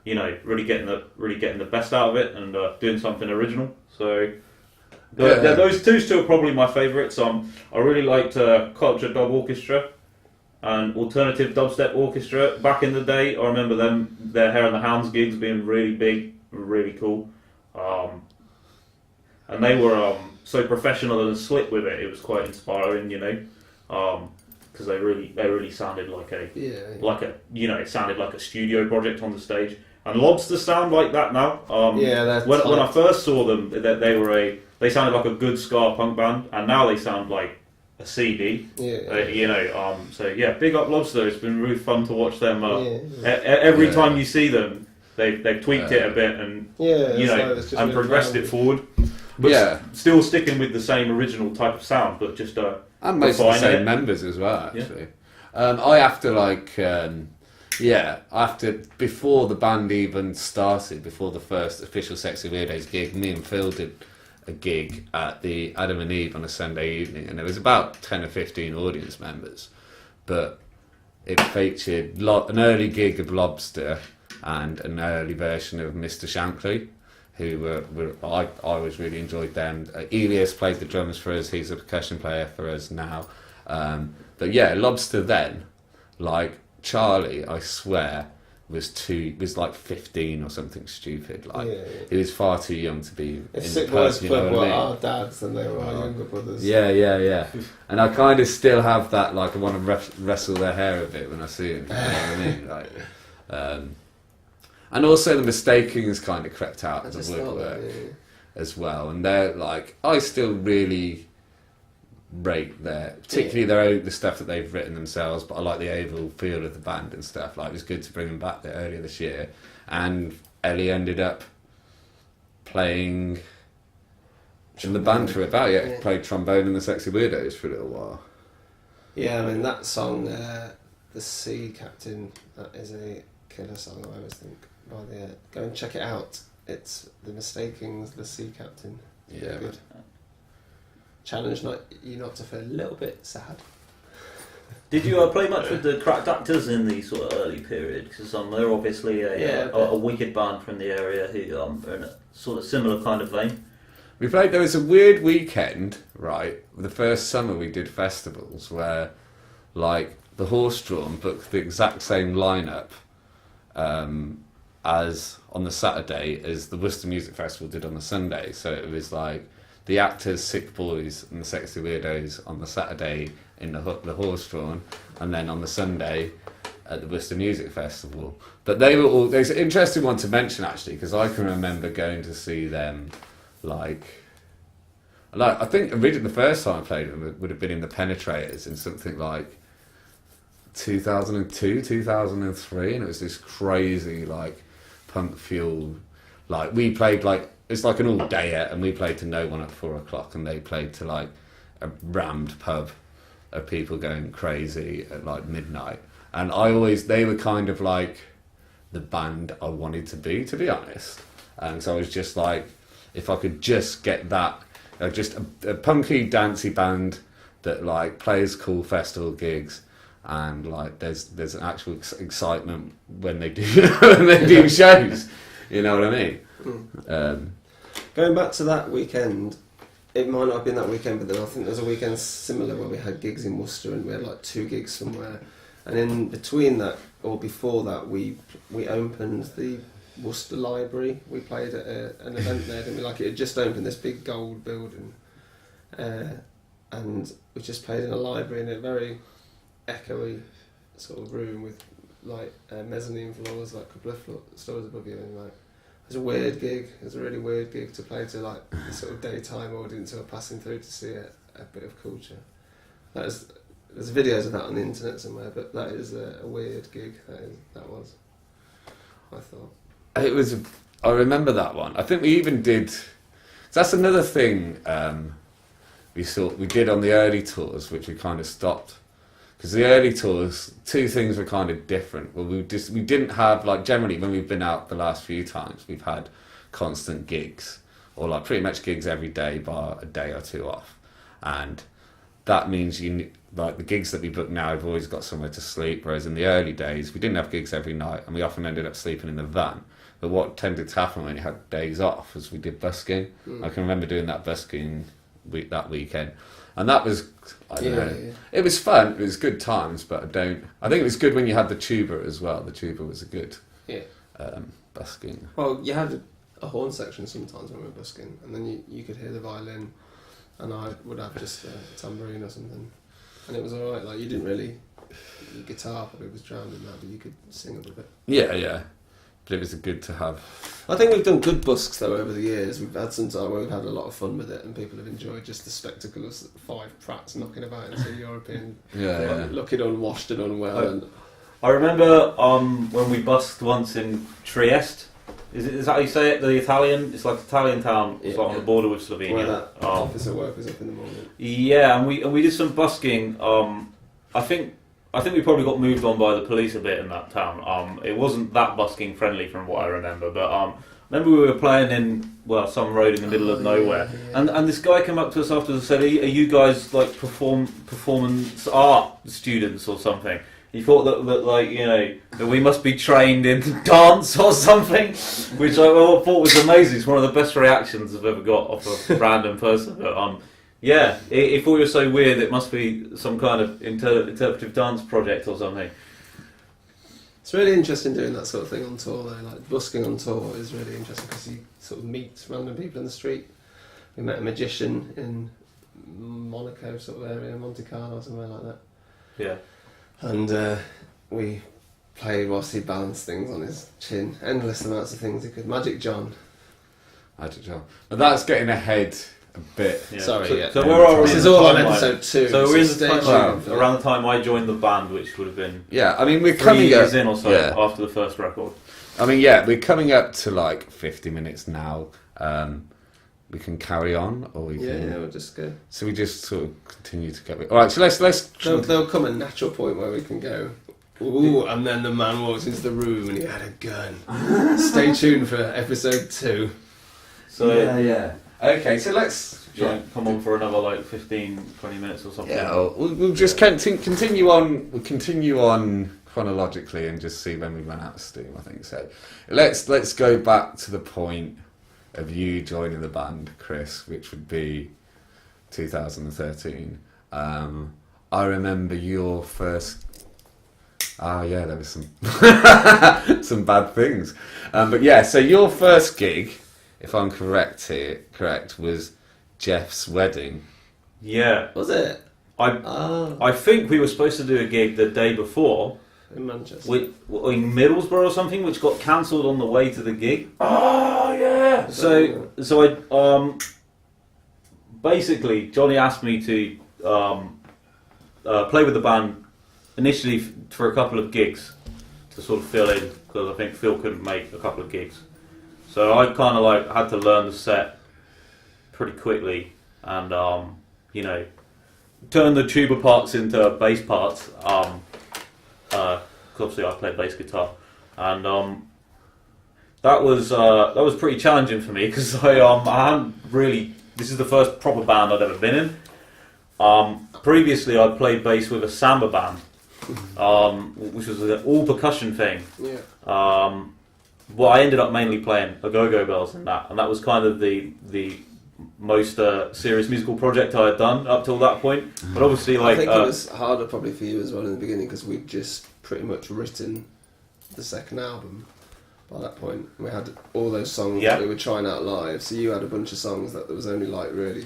really getting the best out of it and doing something original. So those two are probably my favourites. I really liked Culture Dub Orchestra and Alternative Dubstep Orchestra. Back in the day, I remember their Hair and the Hounds gigs being really big, really cool. And they were so professional and slick with it. It was quite inspiring, because they really sounded like it sounded like a studio project on the stage. And Lobster sound like that now. When I first saw them, they sounded like a good ska punk band, and now they sound like a CD. So big up Lobster. It's been really fun to watch them. Every time you see them, they've tweaked it a bit and and progressed it forward. But still sticking with the same original type of sound, but just and most of the same members as well. Actually, before the band even started, before the first official Sexy Weirdos gig, me and Phil did a gig at the Adam and Eve on a Sunday evening, and there was about 10 or 15 audience members, but it featured an early gig of Lobster and an early version of Mr. Shankly, who I always really enjoyed them. Elias played the drums for us. He's a percussion player for us now. But yeah, Lobster then, like Charlie, I swear, was like 15 or something stupid. He was far too young to be if in Sick the Boys person, Club were our dads and they were our younger brothers. Yeah. And I kind of still have that, like I want to wrestle their hair a bit when I see them. You know what I mean? And also the mistaking has kind of crept out of the woodwork as well. And they're like, I still really rate particularly the stuff that they've written themselves, but I like the overall feel of the band and stuff. Like, it was good to bring them back there earlier this year. And Ellie ended up playing in the band for about, played trombone in the Sexy Weirdos for a little while. Yeah, I mean, that song, The Sea Captain, that is a killer song, I always think. Go and check it out. It's The Mistakings, The Sea Captain. Yeah. Good. Challenge you not to feel a little bit sad. Did you play much with the Cracked Actors in the sort of early period? Because they're obviously a wicked band from the area who are in a sort of similar kind of vein. We played. There was a weird weekend, right? The first summer we did festivals where, like, the Horse Drawn booked the exact same lineup as on the Saturday as the Worcester Music Festival did on the Sunday. So it was like the Actors, Sick Boys and the Sexy Weirdos on the Saturday in the Horse Drawn, and then on the Sunday at the Worcester Music Festival. But they were all... There's an interesting one to mention, actually, because I can remember going to see them, like I think originally the first time I played them would have been in the Penetrators in something like 2002, 2003, and it was this crazy, like, punk fuel. Like, we played, like, it's like an all-dayer, and we played to no one at 4 o'clock, and they played to, like, a rammed pub of people going crazy at, like, midnight. And they were kind of like the band I wanted to be honest. And so I was just like, if I could just get that, just a punky, dancey band that, like, plays cool festival gigs, and, like, there's an actual excitement when they do shows. You know what I mean? Going back to that weekend, it might not have been that weekend, but then I think there's a weekend similar where we had gigs in Worcester, and we had like 2 gigs somewhere. And in between that, or before that, we opened the Worcester Library. We played at an event there, didn't we? Like, it had just opened, this big gold building, and we just played in a library in a very echoey sort of room with, like, mezzanine floors, like a couple of stories above you, and, like, it was a weird gig. It was a really weird gig to play to, like, the sort of daytime audience who are passing through to see a bit of culture. There's videos of that on the internet somewhere, but that is a weird gig. That was. I thought it was. I remember that one. I think we even did. That's another thing we did on the early tours, which we kind of stopped, because the early tours, 2 things were kind of different. Well, we didn't have, like, generally when we've been out the last few times, we've had constant gigs, or, like, pretty much gigs every day bar a day or 2 off, and that means like the gigs that we book now, I've always got somewhere to sleep, whereas in the early days we didn't have gigs every night, and we often ended up sleeping in the van. But what tended to happen when you had days off was we did busking. I can remember doing that busking that weekend, and that was it was fun. It was good times, but I think it was good when you had the tuba as well. The tuba was a good busking. Well, you had a horn section sometimes when we were busking, and then you could hear the violin, and I would have just a tambourine or something, and it was all right. Like, you didn't really, your guitar probably was drowned in that, but you could sing a little bit. Yeah. But it was good to have. I think we've done good busks though over the years. We've had some time where we've had a lot of fun with it, and people have enjoyed just the spectacle of 5 prats knocking about in some European, looking unwashed and unwell. I remember when we busked once in Trieste. Is that how you say it? The Italian? It's like an Italian town. It's like on the border with Slovenia. Where that officer work was up in the morning. Yeah, and we did some busking. I think we probably got moved on by the police a bit in that town. It wasn't that busking friendly from what I remember, but remember we were playing in some road in the middle of nowhere, and this guy came up to us afterwards and said, "Are you guys like performance art students or something?" He thought that we must be trained in dance or something, which I thought was amazing. It's one of the best reactions I've ever got off a random person. But if all you're so weird, it must be some kind of interpretive dance project or something. It's really interesting doing that sort of thing on tour, though. Like, busking on tour is really interesting because you sort of meet random people in the street. We met a magician in Monaco sort of area, Monte Carlo or somewhere like that. Yeah. And we played whilst he balanced things on his chin. Endless amounts of things he could. Magic John. But that's getting ahead a bit. Yeah. Sorry, So where are we? This is all on episode 2. So we're in the time, around the time I joined the band, which would have been we're 3 coming years up, in or so after the first record. We're coming up to like 50 minutes now. We can carry on, or we can. Yeah, we'll just go. So we just sort of continue to get. All right, so let's. There'll come a natural point where we can go. Ooh, and then the man walks into the room and he had a gun. Stay tuned for episode 2. So Okay, so let's come on for another 15, 20 minutes or something. Yeah, we'll just continue on. We'll continue on chronologically and just see when we run out of steam. I think so. Let's go back to the point of you joining the band, Chris, which would be 2013. I remember your first. There was some some bad things, but so your first gig, if I'm correct, was Jeff's wedding. Yeah, was it? I think we were supposed to do a gig the day before in Manchester, in Middlesbrough or something, which got cancelled on the way to the gig. Oh yeah. So I basically Johnny asked me to play with the band initially for a couple of gigs to sort of fill in, because I think Phil couldn't make a couple of gigs. So I kind of had to learn the set pretty quickly and turn the tuba parts into bass parts. Because obviously I play bass guitar, and that was pretty challenging for me because I hadn't really. This is the first proper band I'd ever been in. Previously, I'd played bass with a samba band, which was an all percussion thing. Yeah. I ended up mainly playing a go-go bells and that was kind of the most serious musical project I had done up till that point. But obviously, I think it was harder probably for you as well in the beginning because we'd just pretty much written the second album by that point. We had all those songs that we were trying out live, so you had a bunch of songs that there was only really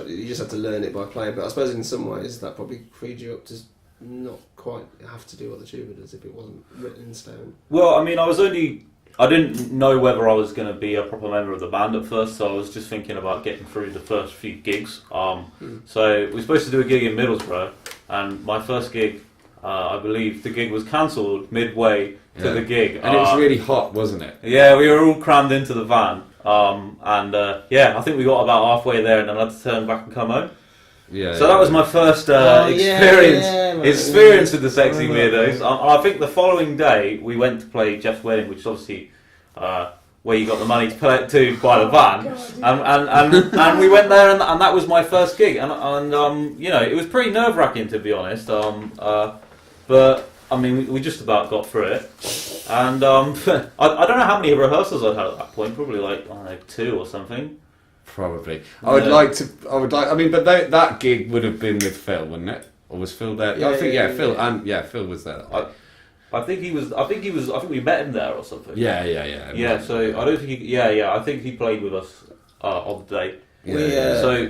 you just had to learn it by playing. But I suppose in some ways that probably freed you up to not quite have to do what the tuba does if it wasn't written in stone. Well, I mean, I didn't know whether I was going to be a proper member of the band at first, so I was just thinking about getting through the first few gigs. So we were supposed to do a gig in Middlesbrough, and my first gig, I believe the gig was cancelled midway to the gig. And it was really hot, wasn't it? Yeah, we were all crammed into the van. I think we got about halfway there and then I had to turn back and come home. So that was my first experience with the Sexy Weirdos. I think the following day we went to play Jeff's wedding, which is obviously where you got the money to buy the van, and we went there, and that was my first gig, and it was pretty nerve-wracking, to be honest, but I mean we just about got through it, and I don't know how many rehearsals I'd had at that point, probably like, I don't know, 2 or something. Probably. But that gig would have been with Phil, wouldn't it? Or was Phil there? Phil was there. I think he was. I think we met him there or something. Yeah. Yeah. So I don't think he. Yeah. I think he played with us on the day. Yeah. So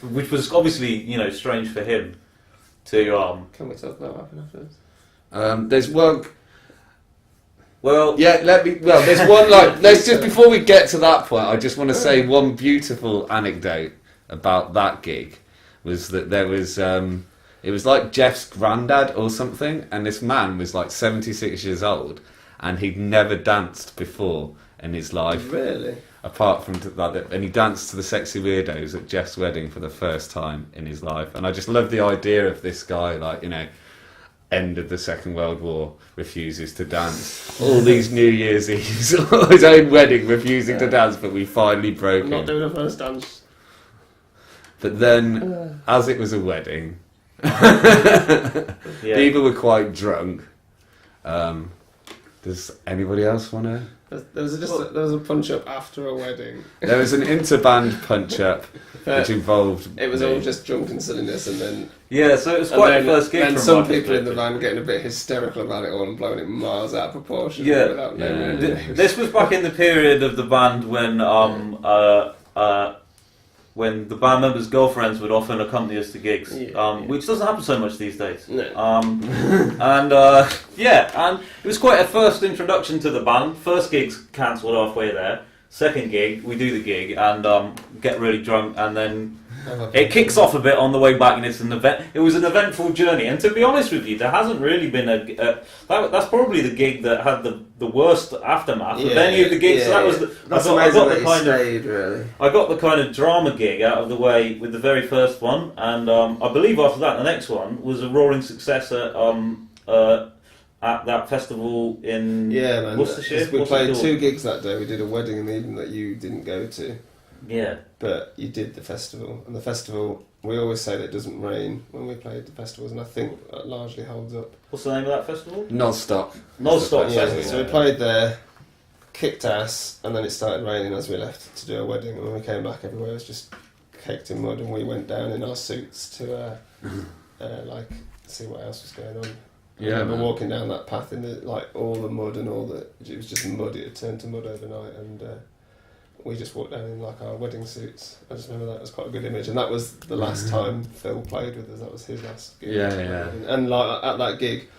which was obviously strange for him to. Can we talk about what happened afterwards? There's one. Well. Yeah. There's one let's just before we get to that point, I just want to say one beautiful anecdote about that gig was that there was. It was like Jeff's granddad or something, and this man was like 76 years old, and he'd never danced before in his life. Really? Apart from that, and he danced to the Sexy Weirdos at Jeff's wedding for the first time in his life. And I just love the idea of this guy, end of the Second World War, refuses to dance. All these New Year's Eves, his own wedding, refusing to dance, but we finally broke him. Not doing a first dance. But then, as it was a wedding, people were quite drunk. Does anybody else want to? There was a punch up after a wedding. There was an interband punch up which involved. It was all just drunken silliness, and then So it was quite the first gig. And some people in the van getting a bit hysterical about it all and blowing it miles out of proportion. Without naming names. This was back in the period of the band when the band members' girlfriends would often accompany us to gigs, which doesn't happen so much these days. No. And it was quite a first introduction to the band. First gig's cancelled halfway there. Second gig, we do the gig and get really drunk, and then it kicks off a bit on the way back, and it's an event. It was an eventful journey, and to be honest with you, there hasn't really been that's probably the gig that had the worst aftermath of any of the gigs. So I got the kind of drama gig out of the way with the very first one, and I believe after that the next one was a roaring success at that festival in Worcestershire. We played 2 gigs that day. We did a wedding in the evening that you didn't go to. Yeah. But you did the festival, and the festival, we always say that it doesn't rain when we played the festivals, and I think that largely holds up. What's the name of that festival? Non-stop. So we played there, kicked ass, and then it started raining as we left to do a wedding, and when we came back everywhere was just caked in mud, and we went down in our suits to see what else was going on. I remember walking down that path in all the mud and it was just mud. It had turned to mud overnight, and we just walked down in our wedding suits. I just remember that was quite a good image, and that was the last time Phil played with us. That was his last gig. And at that gig,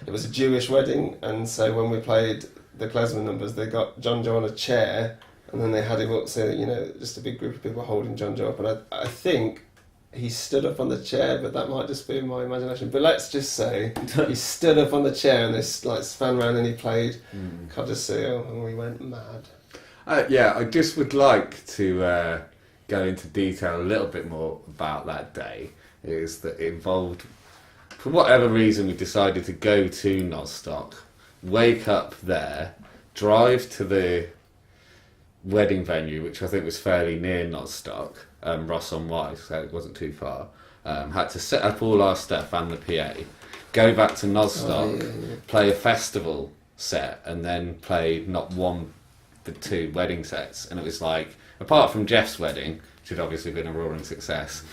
it was a Jewish wedding, and so when we played the klezmer numbers, they got John Joe on a chair, and then they had him up, so just a big group of people holding John Joe up, and I think he stood up on the chair, but that might just be in my imagination. But let's just say he stood up on the chair and they span round and he played Codicil, and we went mad. I just would like to go into detail a little bit more about that day. Is that it involved, for whatever reason, we decided to go to Nostock, wake up there, drive to the wedding venue, which I think was fairly near Nostock, Ross on Wye, so it wasn't too far. Had to set up all our stuff and the PA, go back to Nostock, play a festival set, and then play not one but 2 wedding sets. And it was apart from Jeff's wedding, which had obviously been a roaring success,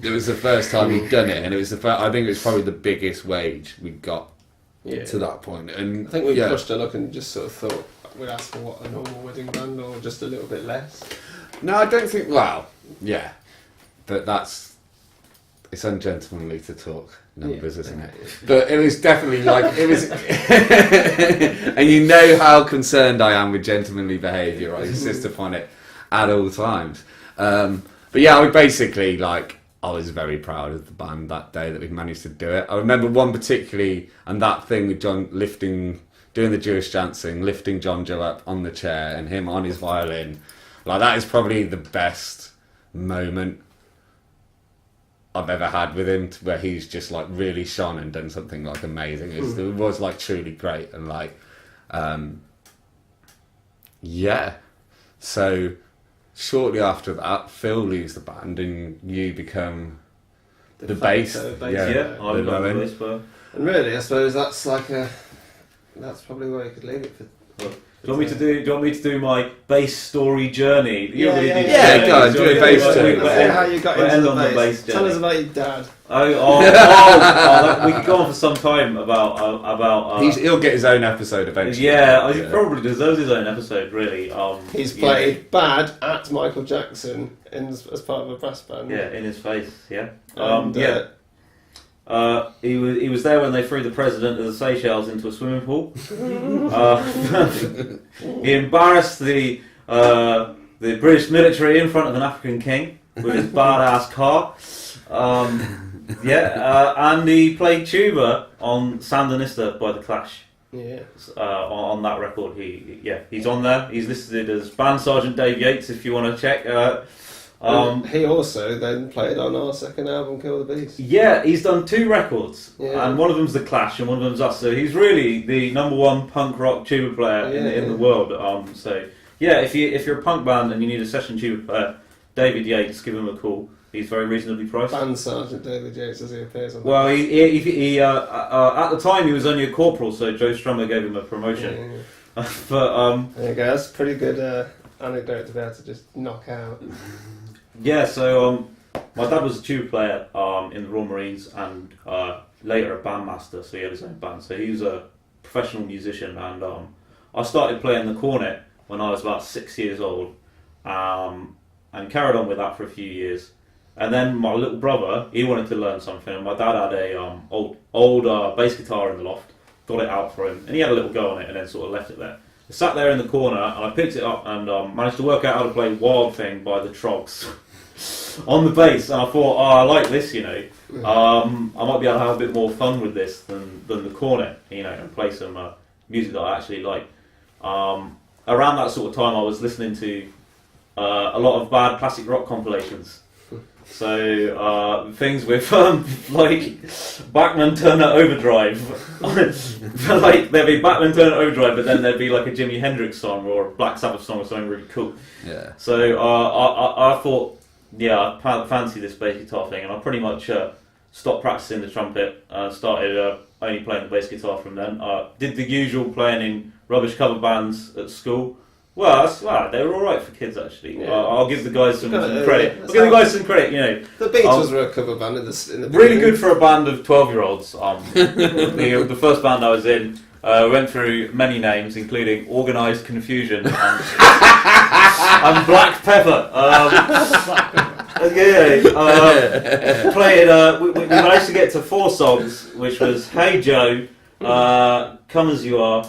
it was the first time he'd done it, and it was I think it was probably the biggest wage we got to that point. And I think we pushed a look and just sort of thought we'd ask for what a normal wedding band, or just a little bit less. No, I don't think. Well, yeah, but it's ungentlemanly to talk numbers, isn't it? But it was definitely it was, and you know how concerned I am with gentlemanly behaviour. I insist upon it at all times. But yeah, I basically I was very proud of the band that day that we managed to do it. I remember one particularly, and that thing with John doing the Jewish dancing, lifting John Joe up on the chair and him on his violin. That is probably the best moment I've ever had with him, where he's just really shone and done something amazing. It was truly great, and Yeah. So shortly after that, Phil leaves the band and you become the bass. Yeah, I'm the bass player. And really, I suppose that's probably where you could leave it for. Do you want me to do my bass story journey? Go on, do a bass journey. How you got into the bass. Tell us about your dad. We could go on for some time about. He'll get his own episode eventually. Yeah, he probably deserves his own episode. Really, he's played bad at Michael Jackson as part of a brass band. Yeah, in his face. Yeah. And, he was there when they threw the president of the Seychelles into a swimming pool. He embarrassed the British military in front of an African king with his badass car. And he played tuba on Sandinista by The Clash. Yeah. On that record, he's on there. He's listed as Band Sergeant Dave Yates if you want to check. He also then played on our second album, Kill the Beast. Yeah, he's done 2 records, and one of them's The Clash and one of them's us. So he's really the #1 punk rock tuba player in the world. If you're a punk band and you need a session tuba player, David Yates, give him a call. He's very reasonably priced. Band Sergeant David Yates, as he appears on. Well, he at the time he was only a corporal, so Joe Strummer gave him a promotion. Yeah. There you go. That's a pretty good anecdote to be able to just knock out. Yeah, so my dad was a tuba player in the Royal Marines and later a bandmaster, so he had his own band. So he was a professional musician, and I started playing the cornet when I was about 6 years old, and carried on with that for a few years. And then my little brother, he wanted to learn something, and my dad had a old bass guitar in the loft, got it out for him, and he had a little go on it, and then sort of left it there. I sat there in the corner, and I picked it up and managed to work out how to play Wild Thing by the Trogs on the bass, and I thought, I like this, I might be able to have a bit more fun with this than the cornet, and play some music that I actually like. Around that sort of time, I was listening to a lot of bad classic rock compilations. So things with like Bachman Turner Overdrive, like there'd be Bachman Turner Overdrive, but then there'd be like a Jimi Hendrix song or a Black Sabbath song or something really cool. Yeah. So I thought, I fancy this bass guitar thing, and I pretty much stopped practicing the trumpet and started only playing the bass guitar from then. Did the usual playing in rubbish cover bands at school. Well, they were all right for kids actually. Yeah. I'll give the guys some credit. I'll give the guys some credit. The Beatles were a cover band in the really good for a band of 12-year-olds. The first band I was in went through many names, including Organised Confusion and Black Pepper. We managed to get to 4 songs, which was Hey Joe, Come As You Are.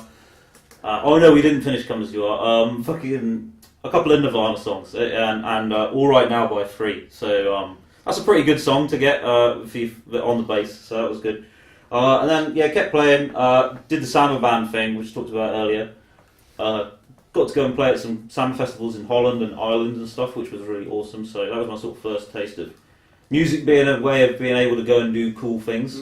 We didn't finish Come As You Are. Fucking a couple of Nirvana songs and All Right Now by 3. So that's a pretty good song to get on the bass. So that was good. And then kept playing. Did the samba band thing, which I talked about earlier. Got to go and play at some samba festivals in Holland and Ireland and stuff, which was really awesome. So that was my sort of first taste of music being a way of being able to go and do cool things.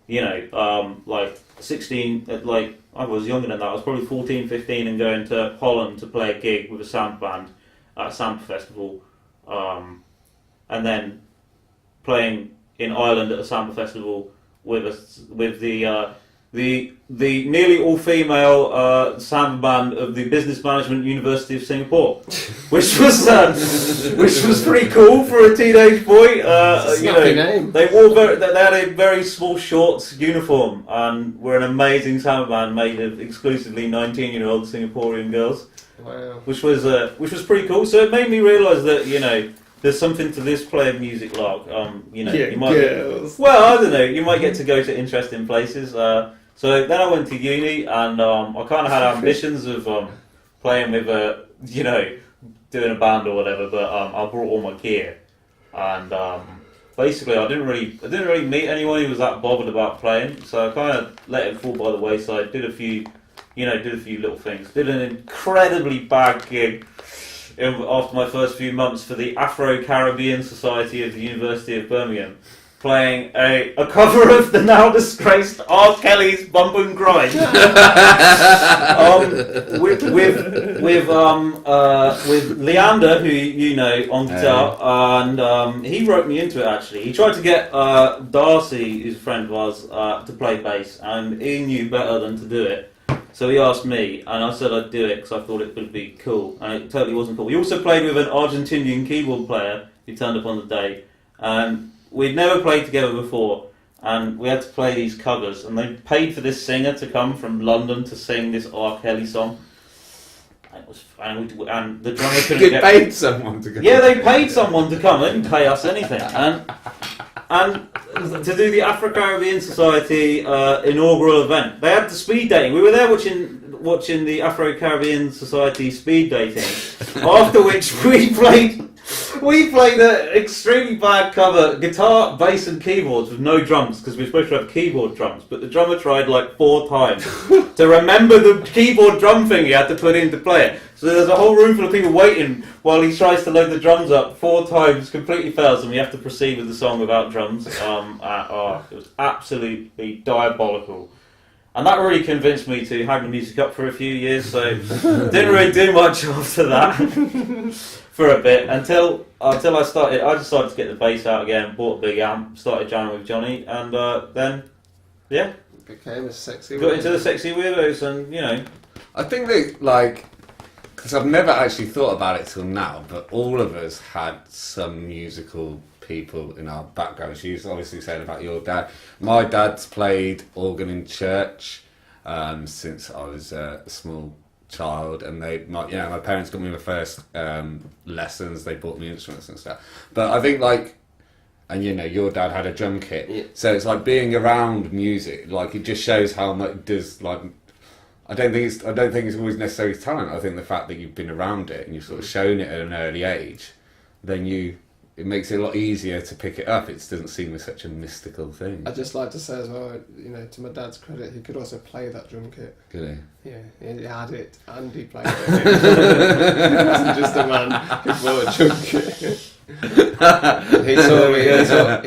Like 16, like I was younger than that. I was probably 14, 15 and going to Holland to play a gig with a samba band at a samba festival. And then playing in Ireland at a samba festival with the nearly all-female samba band of the Business Management University of Singapore, which was pretty cool for a teenage boy. Name. They had a very small shorts uniform and were an amazing samba band made of exclusively 19-year-old Singaporean girls. Wow. Which was pretty cool. So it made me realise that there's something to this play of music like you might girls. I don't know, you might get to go to interesting places. So then I went to uni and I kind of had ambitions of playing with doing a band or whatever, but I brought all my gear and basically I didn't really meet anyone who was that bothered about playing, so I kind of let it fall by the wayside. Did a few little things. Did an incredibly bad gig after my first few months for the Afro-Caribbean Society of the University of Birmingham. playing a cover of the now disgraced R. Kelly's Bump and Grind with Leander, who you know, on guitar, and he wrote me into it. Actually, he tried to get Darcy, whose friend was, to play bass, and he knew better than to do it. So he asked me, and I said I'd do it because I thought it would be cool, and it totally wasn't cool. We also played with an Argentinian keyboard player who turned up on the day, and we'd never played together before, and we had to play these covers, and they paid for this singer to come from London to sing this R. Kelly song. And it was, and the drummer couldn't They get... paid someone to go. Yeah, they paid someone to come. They didn't pay us anything. And to do the Afro-Caribbean Society inaugural event. They had the speed dating. We were there watching the Afro-Caribbean Society speed dating. After which we played an extremely bad cover, guitar, bass and keyboards with no drums, because we were supposed to have keyboard drums, but the drummer tried like 4 times to remember the keyboard drum thing he had to put in to play it. So there's a whole room full of people waiting while he tries to load the drums up 4 times, completely fails, and we have to proceed with the song without drums. It was absolutely diabolical. And that really convinced me to hang the music up for a few years, so didn't really do much after that for a bit, until I decided to get the bass out again, bought a big amp, started jamming with Johnny, and then, yeah. Became a Sexy Weirdo. Got into the Sexy Weirdos, and, you know. I think that, like, because I've never actually thought about it till now, but all of us had some musical people in our backgrounds. You obviously said about your dad. My dad's played organ in church since I was a small child, and my parents got me my first lessons. They bought me instruments and stuff. But I think and you know, your dad had a drum kit, yeah. So it's like being around music. Like it just shows how much does like. I don't think it's always necessarily talent. I think the fact that you've been around it and you've sort of shown it at an early age, then it makes it a lot easier to pick it up. It doesn't seem as such a mystical thing. I'd just like to say as well, you know, to my dad's credit, he could also play that drum kit. Could he? Yeah, he had it and he played it. He wasn't just a man who bought a drum kit. He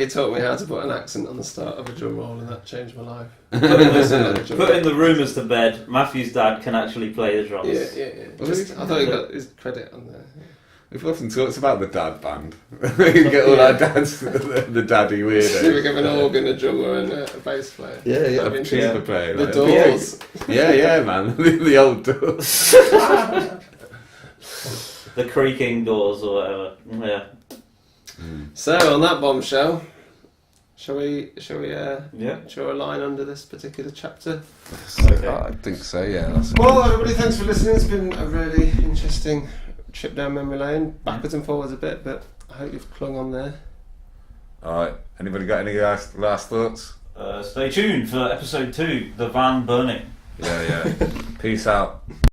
taught me how to put an accent on the start of a drum roll, and that changed my life. Putting the rumours to bed, Matthew's dad can actually play the drums. Yeah. I thought he got his credit on there. Yeah. We've often talked about the dad band. We can get all our dads, the daddy weirdos. We give an organ, a drummer, and a bass player. Yeah, a tuba player. The Doors. Yeah, man, the old Doors. The creaking doors or whatever. Yeah. So on that bombshell, shall we Yeah. draw a line under this particular chapter? Okay. I think so. Yeah. Well, everybody, thanks for listening. It's been a really interesting trip down memory lane, backwards and forwards a bit, but I hope you've clung on there. All right. Anybody got any last thoughts? Stay tuned for episode 2, the van burning. Yeah. Peace out.